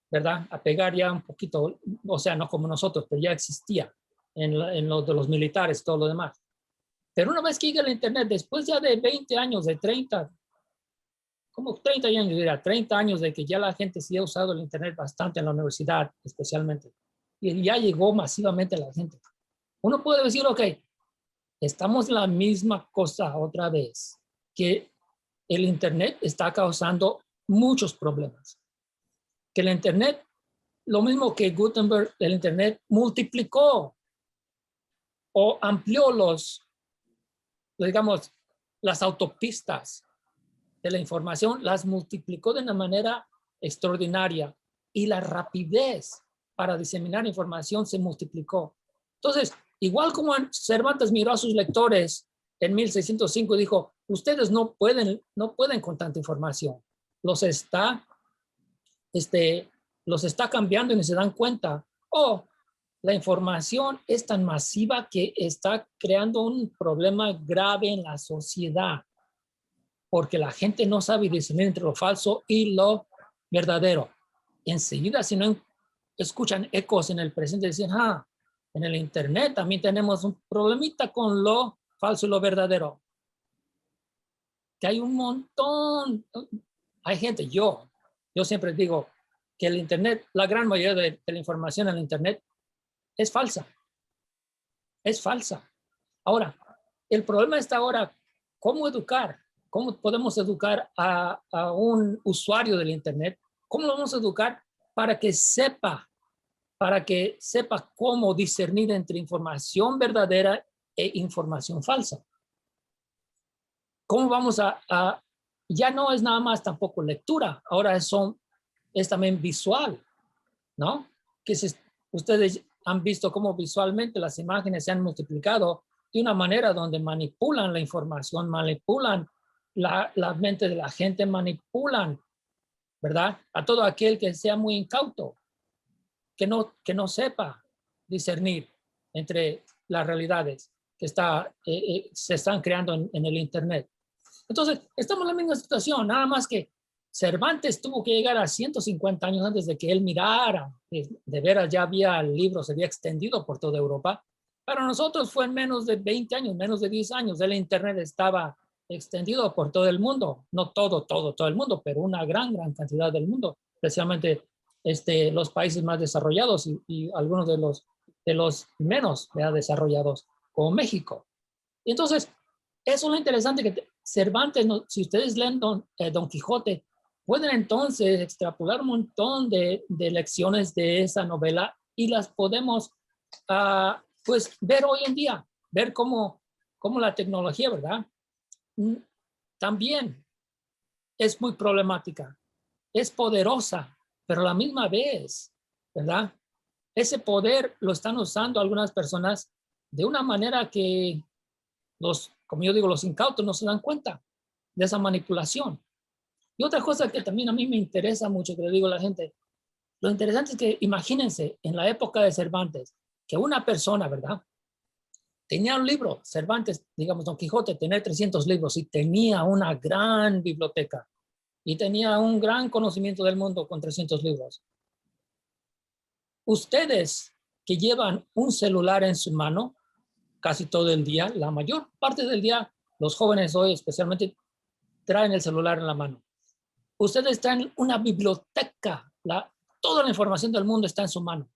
¿verdad? A pegar ya un poquito, o sea, no como nosotros, pero ya existía en lo de los militares, todo lo demás. Pero una vez que llega el internet, después ya de 20 años, de 30, como 30 años, diría, 30 años de que ya la gente sí ha usado el internet bastante en la universidad, especialmente, y ya llegó masivamente la gente. Uno puede decir, ok, estamos en la misma cosa otra vez, que el internet está causando muchos problemas. Que el internet, lo mismo que Gutenberg, el internet multiplicó o amplió digamos, las autopistas de la información, las multiplicó de una manera extraordinaria y la rapidez para diseminar información se multiplicó. Entonces, igual como Cervantes miró a sus lectores en 1605 y dijo, ustedes no pueden con tanta información, los está cambiando y no se dan cuenta. La información es tan masiva que está creando un problema grave en la sociedad, porque la gente no sabe discernir entre lo falso y lo verdadero. Enseguida, si no escuchan ecos en el presente, dicen, en el internet también tenemos un problemita con lo falso y lo verdadero. Que hay un montón, hay gente, yo siempre digo que el internet, la gran mayoría de la información en el internet es falsa. Es falsa. Ahora, el problema está ahora, ¿cómo educar? ¿Cómo podemos educar a un usuario del internet? ¿Cómo lo vamos a educar para que sepa cómo discernir entre información verdadera e información falsa? ¿Cómo vamos ya no es nada más tampoco lectura, ahora es también visual, ¿no? Que ustedes han visto cómo visualmente las imágenes se han multiplicado de una manera donde manipulan la información, manipulan la mente de la gente, manipulan, ¿verdad? A todo aquel que sea muy incauto, que no sepa discernir entre las realidades que se están creando en el internet. Entonces, estamos en la misma situación, nada más que Cervantes tuvo que llegar a 150 años antes de que él mirara, de veras ya el libro se había extendido por toda Europa. Para nosotros fue en menos de 20 años, menos de 10 años, el internet estaba extendido por todo el mundo, no todo el mundo, pero una gran cantidad del mundo, especialmente los países más desarrollados y algunos de los menos desarrollados, como México. Y entonces, eso es lo interesante, que Cervantes, si ustedes leen Don Quijote, pueden entonces extrapolar un montón de lecciones de esa novela y las podemos pues ver hoy en día, ver cómo la tecnología, ¿verdad? También es muy problemática, es poderosa, pero a la misma vez, ¿verdad? Ese poder lo están usando algunas personas de una manera que como yo digo, los incautos no se dan cuenta de esa manipulación. Y otra cosa que también a mí me interesa mucho, que le digo a la gente, lo interesante es que imagínense en la época de Cervantes, que una persona, ¿verdad? Tenía un libro, Cervantes, digamos, Don Quijote, tenía 300 libros y tenía una gran biblioteca y tenía un gran conocimiento del mundo con 300 libros. Ustedes que llevan un celular en su mano casi todo el día, la mayor parte del día, los jóvenes hoy especialmente traen el celular en la mano. Ustedes traen una biblioteca, toda la información del mundo está en su mano.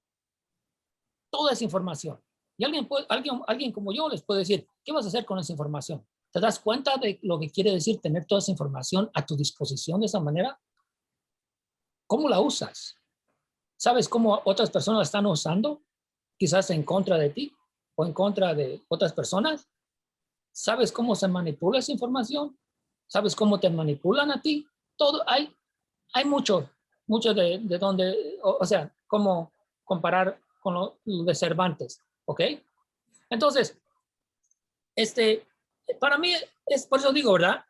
Toda esa información. Y alguien como yo les puede decir, ¿qué vas a hacer con esa información? ¿Te das cuenta de lo que quiere decir tener toda esa información a tu disposición de esa manera? ¿Cómo la usas? ¿Sabes cómo otras personas la están usando? Quizás en contra de ti o en contra de otras personas. ¿Sabes cómo se manipula esa información? ¿Sabes cómo te manipulan a ti? Todo, hay mucho de donde, o sea, cómo comparar con lo de Cervantes, ¿ok? Entonces, para mí, es por eso digo, ¿verdad?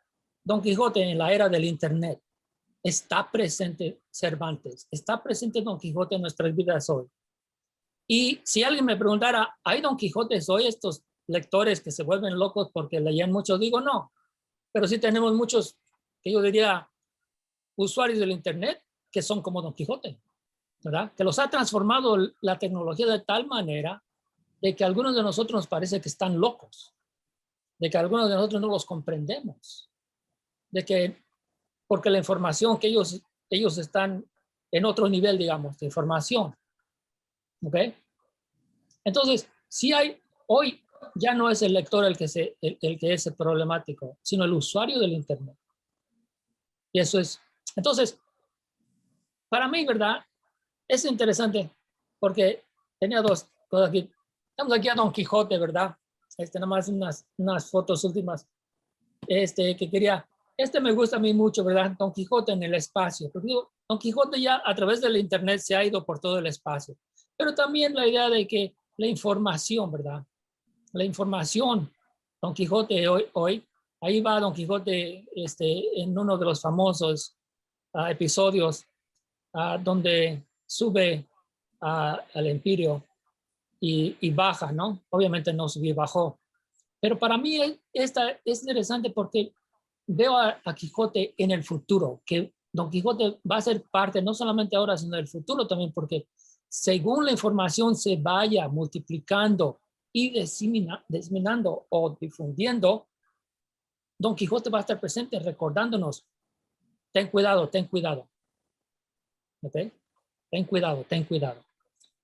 Don Quijote en la era del internet, está presente Cervantes, está presente Don Quijote en nuestras vidas hoy. Y si alguien me preguntara, ¿hay Don Quijotes hoy, estos lectores que se vuelven locos porque leían mucho? Digo, no, pero sí tenemos muchos, que yo diría, usuarios del internet que son como Don Quijote, ¿verdad? Que los ha transformado la tecnología de tal manera de que a algunos de nosotros nos parece que están locos, de que algunos de nosotros no los comprendemos, de que porque la información que ellos están en otro nivel, digamos, de información, ¿ok? Entonces, si hoy ya no es el lector el que es el problemático, sino el usuario del internet. Y eso es, entonces, para mí, ¿verdad? Es interesante porque tenía dos cosas aquí. Estamos aquí a Don Quijote, ¿verdad? Nada más unas fotos últimas. Que quería, me gusta a mí mucho, ¿verdad? Don Quijote en el espacio. Porque digo, Don Quijote ya a través del internet se ha ido por todo el espacio. Pero también la idea de que la información, ¿verdad? La información, Don Quijote hoy ahí va Don Quijote en uno de los famosos episodios donde sube al Empirio y baja, ¿no? Obviamente no subió, bajó. Pero para mí esta es interesante porque veo a Quijote en el futuro, que Don Quijote va a ser parte no solamente ahora, sino del futuro también, porque según la información se vaya multiplicando y diseminando o difundiendo, Don Quijote va a estar presente recordándonos, ten cuidado, ten cuidado. ¿Ok? Ten cuidado, ten cuidado.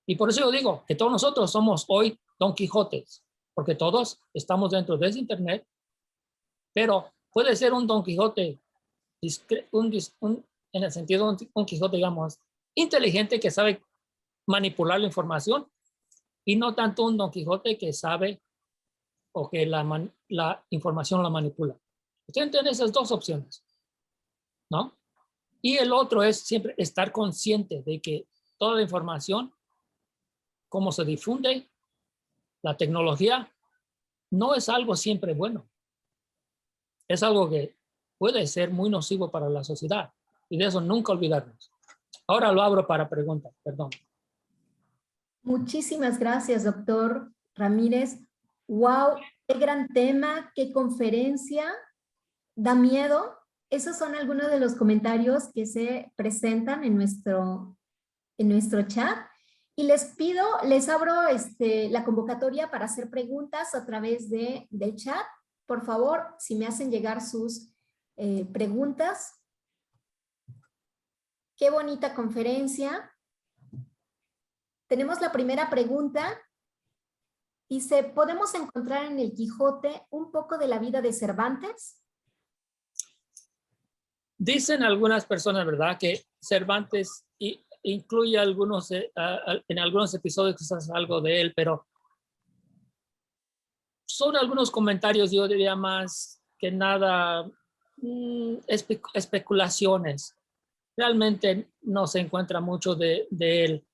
Y por eso yo digo que todos nosotros somos hoy Don Quijotes, porque todos estamos dentro de ese internet, pero puede ser un Don Quijote, en el sentido de un Quijote, digamos, inteligente que sabe manipular la información y no tanto un Don Quijote que sabe o que la información la manipula. Usted tiene esas dos opciones, ¿no? Y el otro es siempre estar consciente de que toda la información, cómo se difunde, la tecnología, no es algo siempre bueno. Es algo que puede ser muy nocivo para la sociedad y de eso nunca olvidarnos. Ahora lo abro para preguntas, perdón. Muchísimas gracias, doctor Ramírez. ¡Wow! ¡Qué gran tema! ¡Qué conferencia! ¿Da miedo? Esos son algunos de los comentarios que se presentan en nuestro chat. Y les pido, les abro la convocatoria para hacer preguntas a través del chat. Por favor, si me hacen llegar sus preguntas. Qué bonita conferencia. Tenemos la primera pregunta. Dice, ¿podemos encontrar en el Quijote un poco de la vida de Cervantes? Dicen algunas personas, ¿verdad?, que Cervantes incluye en algunos episodios quizás algo de él, pero son algunos comentarios, yo diría más que nada especulaciones. Realmente no se encuentra mucho de él.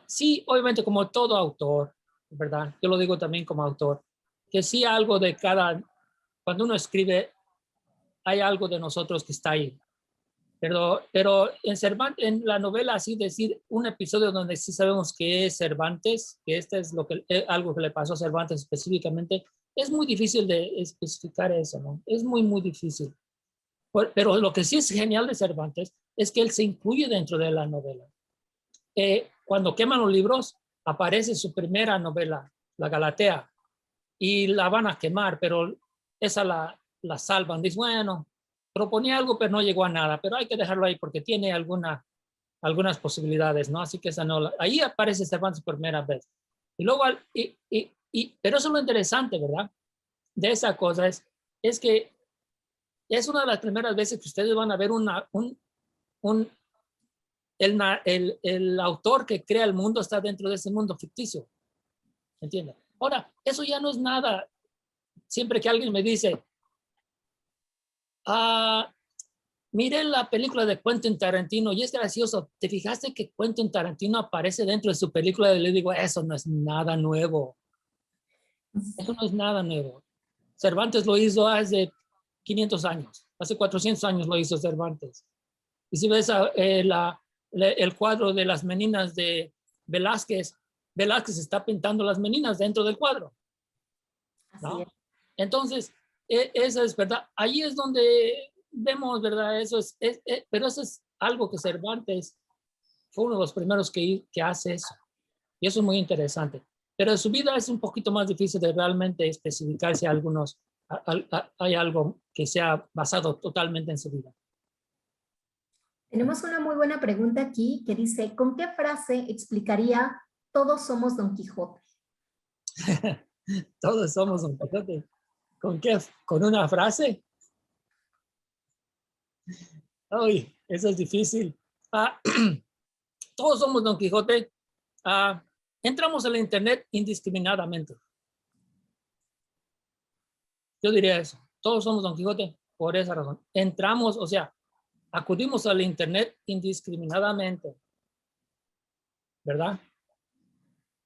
Sí, obviamente como todo autor, ¿verdad? Yo lo digo también como autor, que sí algo de cuando uno escribe, hay algo de nosotros que está ahí. Pero en Cervantes, en la novela, así decir un episodio donde sí sabemos que es Cervantes, que este es algo que le pasó a Cervantes específicamente, es muy difícil de especificar eso, ¿no? Es muy, muy difícil. Pero lo que sí es genial de Cervantes es que él se incluye dentro de la novela. Cuando queman los libros, aparece su primera novela, La Galatea, y la van a quemar, pero esa la salvan. Dice, bueno, proponía algo, pero no llegó a nada, pero hay que dejarlo ahí porque tiene algunas posibilidades, ¿no? Así que esa no, ahí aparece Cervantes por primera vez. Y luego, pero eso es lo interesante, ¿verdad? De esa cosa es que es una de las primeras veces que ustedes van a ver el autor que crea el mundo está dentro de ese mundo ficticio. ¿Entiendes? Ahora, eso ya no es nada. Siempre que alguien me dice, miré la película de Quentin Tarantino y es gracioso, ¿te fijaste que Quentin Tarantino aparece dentro de su película? Y le digo, eso no es nada nuevo. Eso no es nada nuevo. Cervantes lo hizo hace 500 años, hace 400 años lo hizo Cervantes. Y si ves el cuadro de las meninas de Velázquez, Velázquez está pintando las meninas dentro del cuadro, ¿no? Entonces, eso es verdad. Ahí es donde vemos, ¿verdad? Pero eso es algo que Cervantes fue uno de los primeros que hace eso. Y eso es muy interesante. Pero su vida es un poquito más difícil de realmente especificarse hay algo que sea basado totalmente en su vida. Tenemos una muy buena pregunta aquí que dice, ¿con qué frase explicaría todos somos Don Quijote? Todos somos Don Quijote. ¿Con qué? ¿Con una frase? Ay, eso es difícil. Todos somos Don Quijote. Entramos en la internet indiscriminadamente. Yo diría eso. Todos somos Don Quijote por esa razón. Entramos, o sea, acudimos al internet indiscriminadamente, ¿verdad?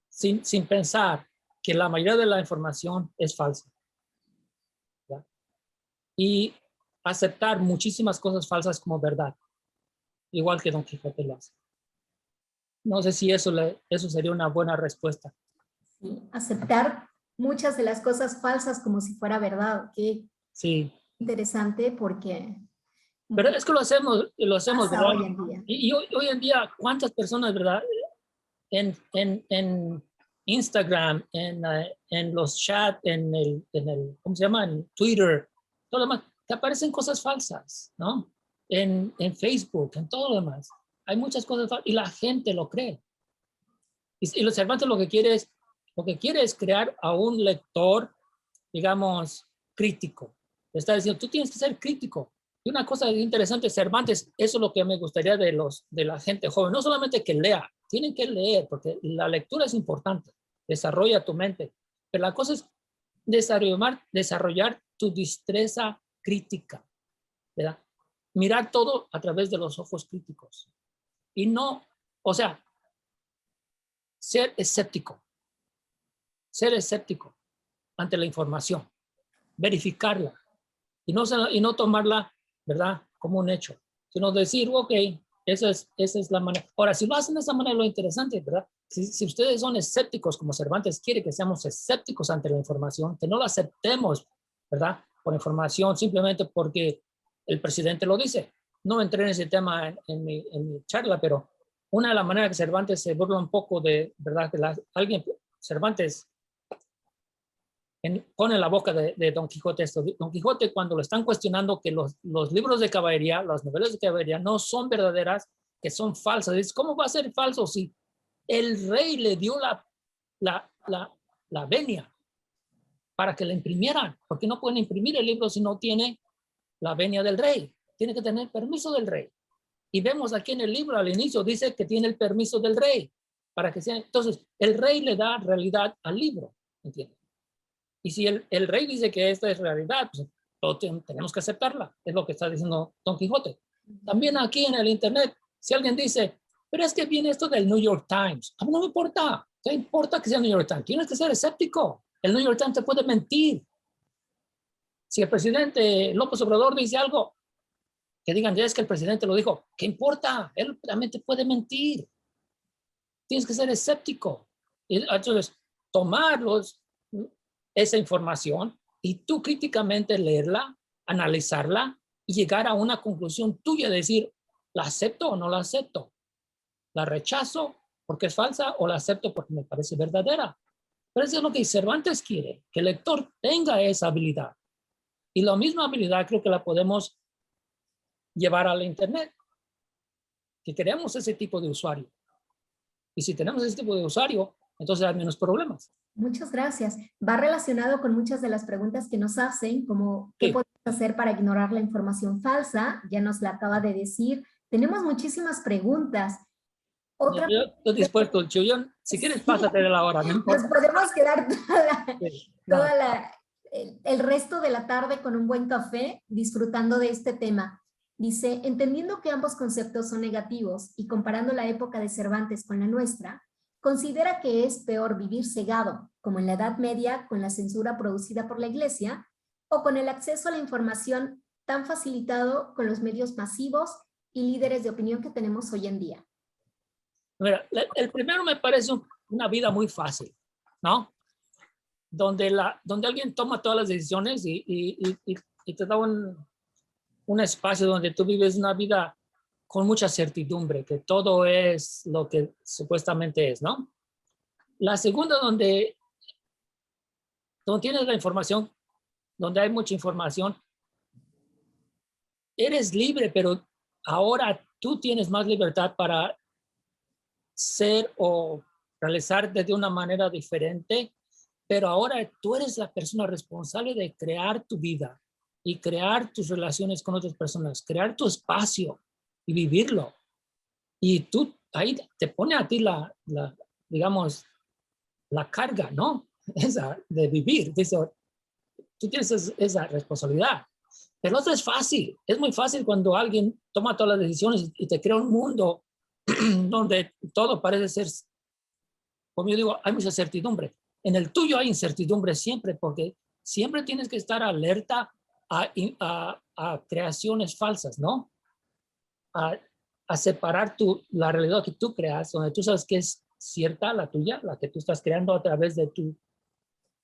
Sin pensar que la mayoría de la información es falsa, ¿verdad? Y aceptar muchísimas cosas falsas como verdad, igual que Don Quijote lo hace. No sé si eso sería una buena respuesta. Sí, aceptar muchas de las cosas falsas como si fuera verdad. Qué sí. Interesante porque Pero es que lo hacemos, Pasa ¿verdad? hoy en día. Y hoy en día, ¿cuántas personas, verdad? En Instagram, en los chats, ¿cómo se llama? En Twitter, todo lo demás, te aparecen cosas falsas, ¿no? En Facebook, en todo lo demás. Hay muchas cosas falsas y la gente lo cree. Y los Cervantes lo que quiere es crear a un lector, digamos, crítico. Le está diciendo, tú tienes que ser crítico. Y una cosa interesante, Cervantes, eso es lo que me gustaría de la gente joven. No solamente que lea, tienen que leer, porque la lectura es importante. Desarrolla tu mente. Pero la cosa es desarrollar tu destreza crítica, ¿verdad? Mirar todo a través de los ojos críticos. Y no, o sea, ser escéptico ante la información, verificarla y no tomarla, ¿verdad?, como un hecho, sino decir, ok, esa es la manera. Ahora, si lo hacen de esa manera, lo interesante, ¿verdad? Si ustedes son escépticos, como Cervantes quiere que seamos escépticos ante la información, que no la aceptemos, ¿verdad?, por información simplemente porque el presidente lo dice. No entré en ese tema en mi charla, pero una de las maneras que Cervantes se burla un poco de, ¿verdad?, que Cervantes pone en la boca de Don Quijote esto. Don Quijote, cuando lo están cuestionando que los libros de caballería, las novelas de caballería no son verdaderas, que son falsas, dice, ¿cómo va a ser falso si el rey le dio la venia para que la imprimieran? Porque no pueden imprimir el libro si no tiene la venia del rey. Tiene que tener permiso del rey. Y vemos aquí en el libro, al inicio, dice que tiene el permiso del rey. Para que sea. Entonces, el rey le da realidad al libro, ¿entiendes? Y si el rey dice que esta es realidad, pues tenemos que aceptarla. Es lo que está diciendo Don Quijote. También aquí en el internet, si alguien dice, pero es que viene esto del New York Times, a mí no me importa. ¿Qué importa que sea el New York Times? Tienes que ser escéptico. El New York Times te puede mentir. Si el presidente López Obrador dice algo, que digan, ya es que el presidente lo dijo, ¿qué importa? Él también te puede mentir. Tienes que ser escéptico. Y entonces, tomarlos esa información y tú críticamente leerla, analizarla y llegar a una conclusión tuya, decir, ¿la acepto o no la acepto? ¿La rechazo porque es falsa o la acepto porque me parece verdadera? Pero eso es lo que Cervantes quiere, que el lector tenga esa habilidad. Y la misma habilidad creo que la podemos llevar a la internet, que queremos ese tipo de usuario. Y si tenemos ese tipo de usuario, entonces hay menos problemas. Muchas gracias. Va relacionado con muchas de las preguntas que nos hacen, como qué podemos hacer para ignorar la información falsa. Ya nos la acaba de decir. Tenemos muchísimas preguntas. Yo estoy dispuesto, Chuyón. Si quieres, pásate de la hora. No importa. Nos podemos quedar el resto de la tarde con un buen café disfrutando de este tema. Dice, entendiendo que ambos conceptos son negativos y comparando la época de Cervantes con la nuestra, ¿considera que es peor vivir cegado, como en la Edad Media, con la censura producida por la Iglesia, o con el acceso a la información tan facilitado con los medios masivos y líderes de opinión que tenemos hoy en día? Mira, el primero me parece una vida muy fácil, ¿no? Donde alguien toma todas las decisiones y te da un espacio donde tú vives una vida con mucha certidumbre, que todo es lo que supuestamente es, ¿no? La segunda, donde tienes la información, donde hay mucha información, eres libre, pero ahora tú tienes más libertad para ser o realizarte de una manera diferente, pero ahora tú eres la persona responsable de crear tu vida y crear tus relaciones con otras personas, crear tu espacio y vivirlo. Y tú ahí te pone a ti digamos, la carga, ¿no? Esa de vivir. Dice, tú tienes esa responsabilidad. Pero otro es fácil. Es muy fácil cuando alguien toma todas las decisiones y te crea un mundo donde todo parece ser, como yo digo, hay mucha certidumbre. En el tuyo hay incertidumbre siempre, porque siempre tienes que estar alerta a creaciones falsas, ¿no? A separar la realidad que tú creas, donde tú sabes que es cierta la tuya, la que tú estás creando a través de tu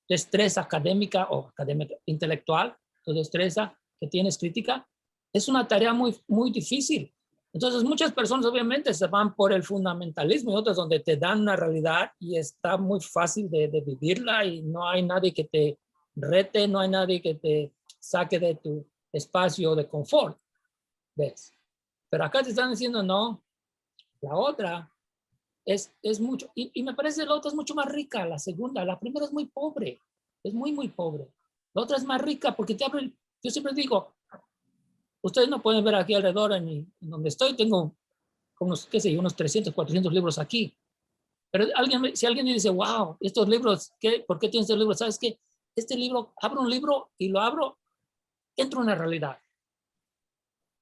destreza académica o académica intelectual, tu destreza que tienes crítica, es una tarea muy, muy difícil. Entonces muchas personas obviamente se van por el fundamentalismo y otras donde te dan una realidad y está muy fácil de vivirla y no hay nadie que te rete, no hay nadie que te saque de tu espacio de confort, ¿ves? Pero acá te están diciendo no, la otra es mucho, y me parece la otra es mucho más rica, la segunda, la primera es muy pobre, es muy, muy pobre. La otra es más rica porque te abre, yo siempre digo, ustedes no pueden ver aquí alrededor en donde estoy, tengo unos, qué sé yo, unos 300, 400 libros aquí. Pero si alguien me dice, wow, estos libros, ¿por qué tienes estos libros? ¿Sabes qué? Este libro, abro un libro y lo abro, entro en la realidad.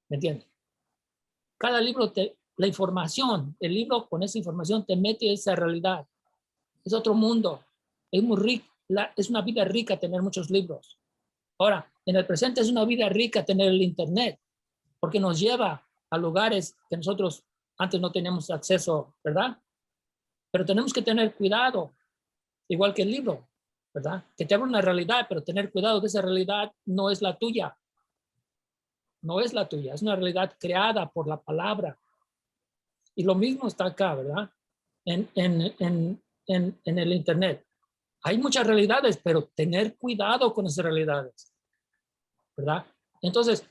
¿Me entiendes? Cada libro, la información, el libro con esa información te mete a esa realidad. Es otro mundo. Es muy rico. Es una vida rica tener muchos libros. Ahora, en el presente es una vida rica tener el Internet, porque nos lleva a lugares que nosotros antes no teníamos acceso, ¿verdad? Pero tenemos que tener cuidado, igual que el libro, ¿verdad? Que te habla una realidad, pero tener cuidado que esa realidad no es la tuya. No es la tuya, es una realidad creada por la palabra. Y lo mismo está acá, ¿verdad? En el Internet. Hay muchas realidades, pero tener cuidado con esas realidades, ¿verdad? Entonces,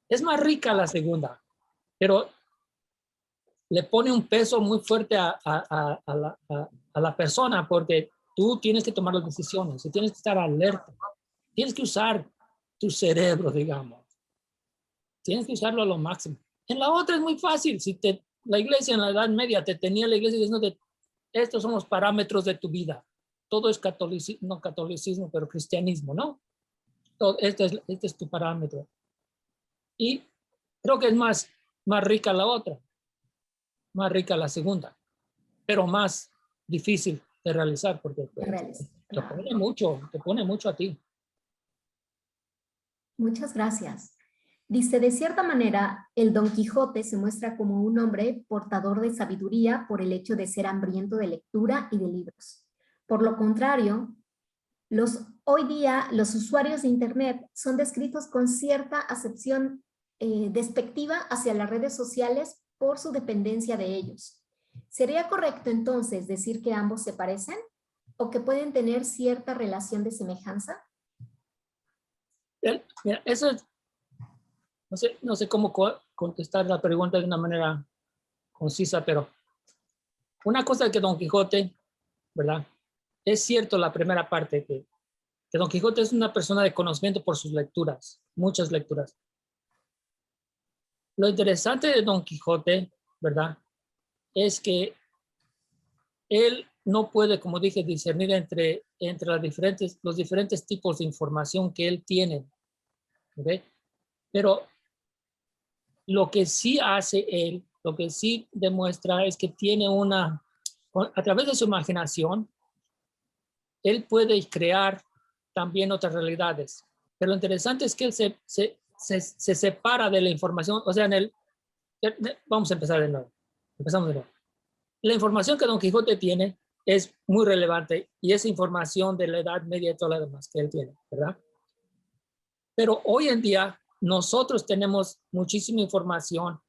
es más rica la segunda, pero le pone un peso muy fuerte a la persona porque tú tienes que tomar las decisiones y tienes que estar alerta. Tienes que usar tu cerebro, digamos. Tienes que usarlo a lo máximo. En la otra es muy fácil. Si la iglesia en la Edad Media te tenía la iglesia diciendo que estos son los parámetros de tu vida. Todo es catolicismo, no catolicismo, pero cristianismo, ¿no? Todo, este es tu parámetro. Y creo que es más rica la otra, más rica la segunda, pero más difícil de realizar porque te pone mucho a ti. Muchas gracias. Dice, de cierta manera, el Don Quijote se muestra como un hombre portador de sabiduría por el hecho de ser hambriento de lectura y de libros. Por lo contrario, hoy día los usuarios de Internet son descritos con cierta acepción despectiva hacia las redes sociales por su dependencia de ellos. ¿Sería correcto entonces decir que ambos se parecen o que pueden tener cierta relación de semejanza? Mira, eso es, no sé cómo contestar la pregunta de una manera concisa, pero una cosa que Don Quijote, ¿verdad? Es cierto la primera parte que Don Quijote es una persona de conocimiento por sus lecturas, muchas lecturas. Lo interesante de Don Quijote, ¿verdad? Es que él no puede, como dije, discernir entre los diferentes tipos de información que él tiene. ¿Okay? Pero lo que sí hace él, lo que sí demuestra es que tiene a través de su imaginación, él puede crear también otras realidades. Pero lo interesante es que él se separa de la información, o sea, vamos a empezar de nuevo. Empezamos de nuevo. La información que Don Quijote tiene es muy relevante y es información de la Edad Media y todo lo demás que él tiene, ¿verdad? Pero hoy en día nosotros tenemos muchísima información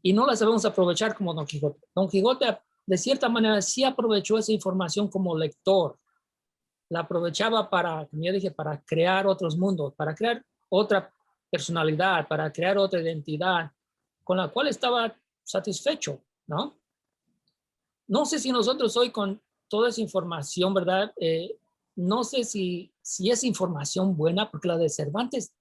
y no la sabemos aprovechar como Don Quijote. Don Quijote, de cierta manera, sí aprovechó esa información como lector. La aprovechaba como ya dije, para crear otros mundos, para crear otra personalidad, para crear otra identidad con la cual estaba satisfecho, ¿no? No sé si nosotros hoy con toda esa información, ¿verdad? No sé si es información buena, porque la de Cervantes,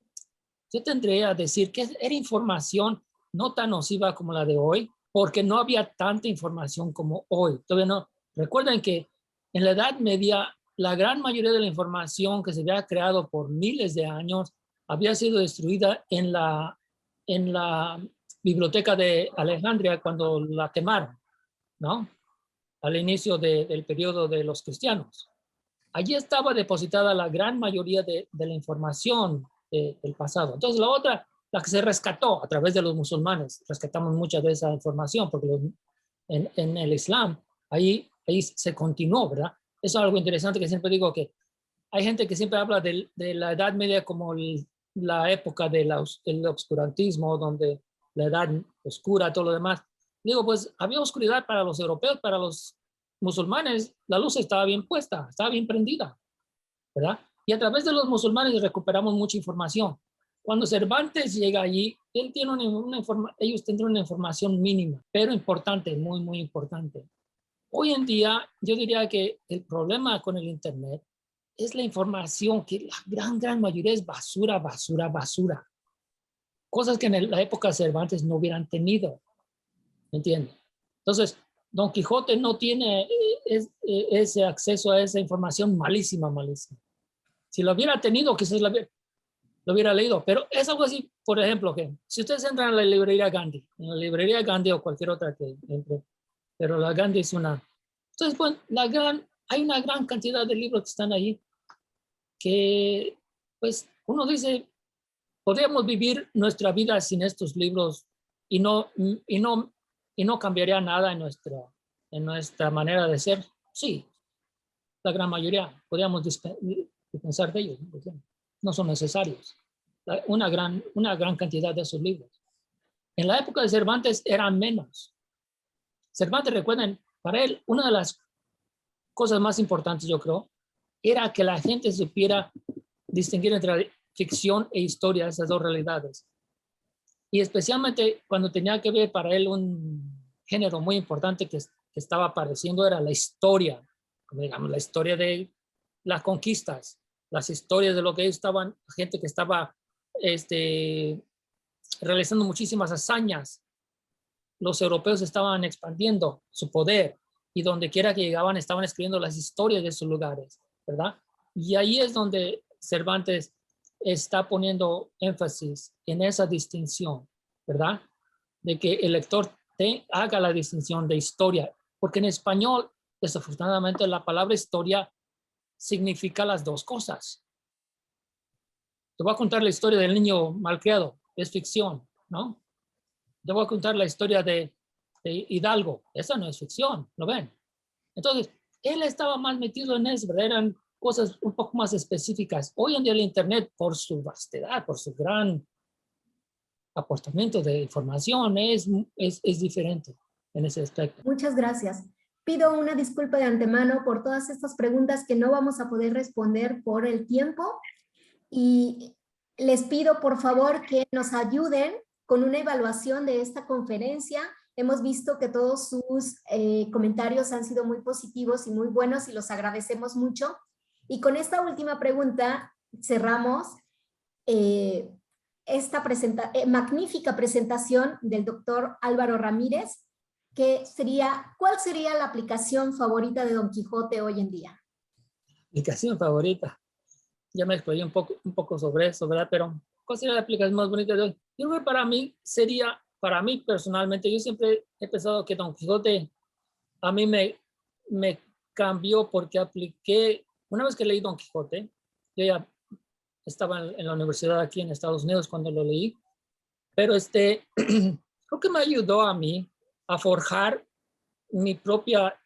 yo tendría a decir que era información no tan nociva como la de hoy, porque no había tanta información como hoy. Todavía no. Recuerden que en la Edad Media, la gran mayoría de la información que se había creado por miles de años había sido destruida en la biblioteca de Alejandría cuando la quemaron, ¿no? Al inicio del periodo de los cristianos. Allí estaba depositada la gran mayoría de la información del pasado. Entonces la otra, la que se rescató a través de los musulmanes, rescatamos mucha de esa información porque en el Islam, ahí se continuó, ¿verdad? Eso es algo interesante que siempre digo que hay gente que siempre habla de la Edad Media como la época del obscurantismo, donde la edad oscura, todo lo demás. Digo, pues había oscuridad para los europeos, para los musulmanes, la luz estaba bien puesta, estaba bien prendida, ¿verdad? Y a través de los musulmanes recuperamos mucha información. Cuando Cervantes llega allí, él tiene ellos tendrán una información mínima, pero importante, muy, muy importante. Hoy en día, yo diría que el problema con el Internet es la información, que la gran mayoría es basura, basura, basura. Cosas que en la época de Cervantes no hubieran tenido, ¿me entiendes? Entonces, Don Quijote no tiene ese acceso a esa información malísima, malísima. Si lo hubiera tenido, quizás lo hubiera leído, pero es algo así, por ejemplo, que si ustedes entran a la librería Gandhi, en la librería Gandhi o cualquier otra que entre, pero la Gandhi es una. Entonces, bueno, hay una gran cantidad de libros que están ahí que, pues, uno dice, podríamos vivir nuestra vida sin estos libros y no cambiaría nada en nuestra manera de ser. Sí, la gran mayoría podríamos dispensar de ellos, no son necesarios. Una gran cantidad de esos libros. En la época de Cervantes eran menos. Cervantes, recuerden, para él una de las cosas más importantes, yo creo, era que la gente supiera distinguir entre ficción e historia, esas dos realidades. Y especialmente cuando tenía que ver para él un género muy importante que estaba apareciendo era la historia, como digamos, la historia de las conquistas, las historias de lo que ellos estaban, gente que estaba realizando muchísimas hazañas. Los europeos estaban expandiendo su poder y donde quiera que llegaban estaban escribiendo las historias de sus lugares, ¿verdad? Y ahí es donde Cervantes está poniendo énfasis en esa distinción, ¿verdad? De que el lector haga la distinción de historia, porque en español, desafortunadamente, la palabra historia significa las dos cosas. Te voy a contar la historia del niño malcriado, es ficción, ¿no? Te voy a contar la historia de Hidalgo, esa no es ficción, ¿lo ven? Entonces, él estaba más metido en eso, ¿verdad? Eran cosas un poco más específicas. Hoy en día el Internet, por su vastedad, por su gran aportamiento de información, es diferente en ese aspecto. Muchas gracias. Pido una disculpa de antemano por todas estas preguntas que no vamos a poder responder por el tiempo y les pido por favor que nos ayuden con una evaluación de esta conferencia. Hemos visto que todos sus comentarios han sido muy positivos y muy buenos y los agradecemos mucho. Y con esta última pregunta cerramos esta magnífica presentación del doctor Álvaro Ramírez, que sería, ¿cuál sería la aplicación favorita de Don Quijote hoy en día? Aplicación favorita. Ya me explayé un poco sobre eso, ¿verdad? Pero, ¿cuál sería la aplicación más bonita de hoy? Yo creo que para mí personalmente, yo siempre he pensado que Don Quijote a mí me cambió porque apliqué, una vez que leí Don Quijote, yo ya estaba en la universidad aquí en Estados Unidos cuando lo leí, pero creo que me ayudó a mí a forjar mi propia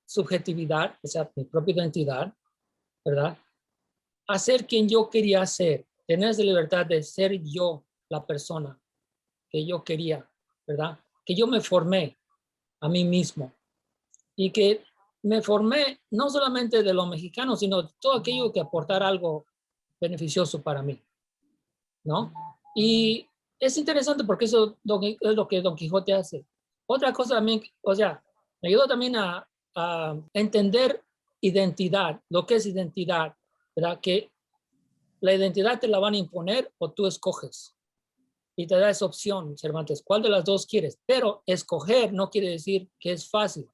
subjetividad, o sea, mi propia identidad, ¿verdad? A ser quien yo quería ser, tener esa libertad de ser yo la persona que yo quería, ¿verdad? Que yo me formé a mí mismo y que me formé no solamente de lo mexicano, sino de todo aquello que aportara algo beneficioso para mí, ¿no? Y es interesante porque eso es lo que Don Quijote hace. Otra cosa también, o sea, me ayudó también a entender identidad, lo que es identidad, ¿verdad? Que la identidad te la van a imponer o tú escoges. Y te da esa opción, Cervantes, ¿cuál de las dos quieres? Pero escoger no quiere decir que es fácil.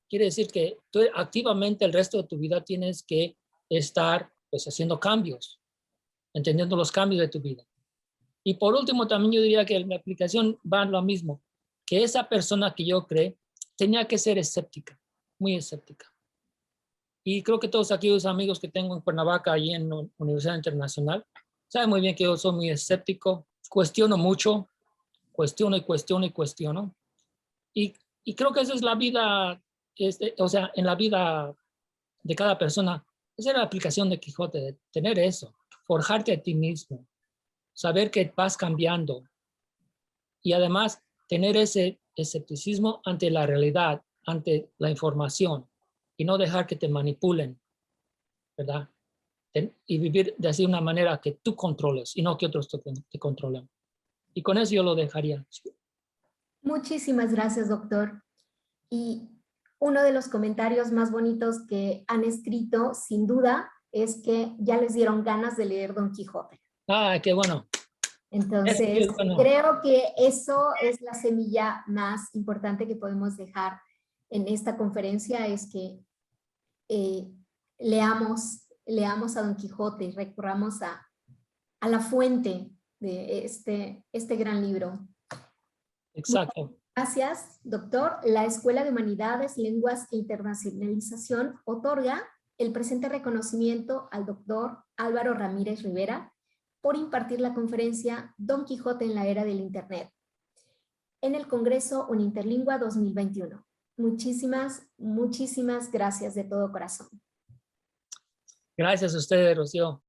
Quiere decir que tú activamente el resto de tu vida tienes que estar pues haciendo cambios, entendiendo los cambios de tu vida. Y por último, también yo diría que en la aplicación va lo mismo, que esa persona que yo creé tenía que ser escéptica, muy escéptica. Y creo que todos aquellos amigos que tengo en Cuernavaca, y en la Universidad Internacional, saben muy bien que yo soy muy escéptico, cuestiono mucho, cuestiono y cuestiono y cuestiono. Y creo que esa es la vida, o sea, en la vida de cada persona, esa es la aplicación de Quijote, de tener eso, forjarte a ti mismo, saber que vas cambiando y además tener ese escepticismo ante la realidad, ante la información y no dejar que te manipulen, ¿verdad? Y vivir de así una manera que tú controles y no que otros te controlen. Y con eso yo lo dejaría. Muchísimas gracias, doctor. Y uno de los comentarios más bonitos que han escrito, sin duda, es que ya les dieron ganas de leer Don Quijote. Ah, qué bueno. Entonces, Bueno. creo que eso es la semilla más importante que podemos dejar en esta conferencia, es que leamos a Don Quijote y recurramos a la fuente de este gran libro. Exacto. Gracias, doctor. La Escuela de Humanidades, Lenguas e Internacionalización otorga el presente reconocimiento al doctor Álvaro Ramírez Rivera por impartir la conferencia Don Quijote en la era del Internet en el Congreso Uninterlingua 2021. Muchísimas gracias de todo corazón. Gracias a ustedes, Rocío.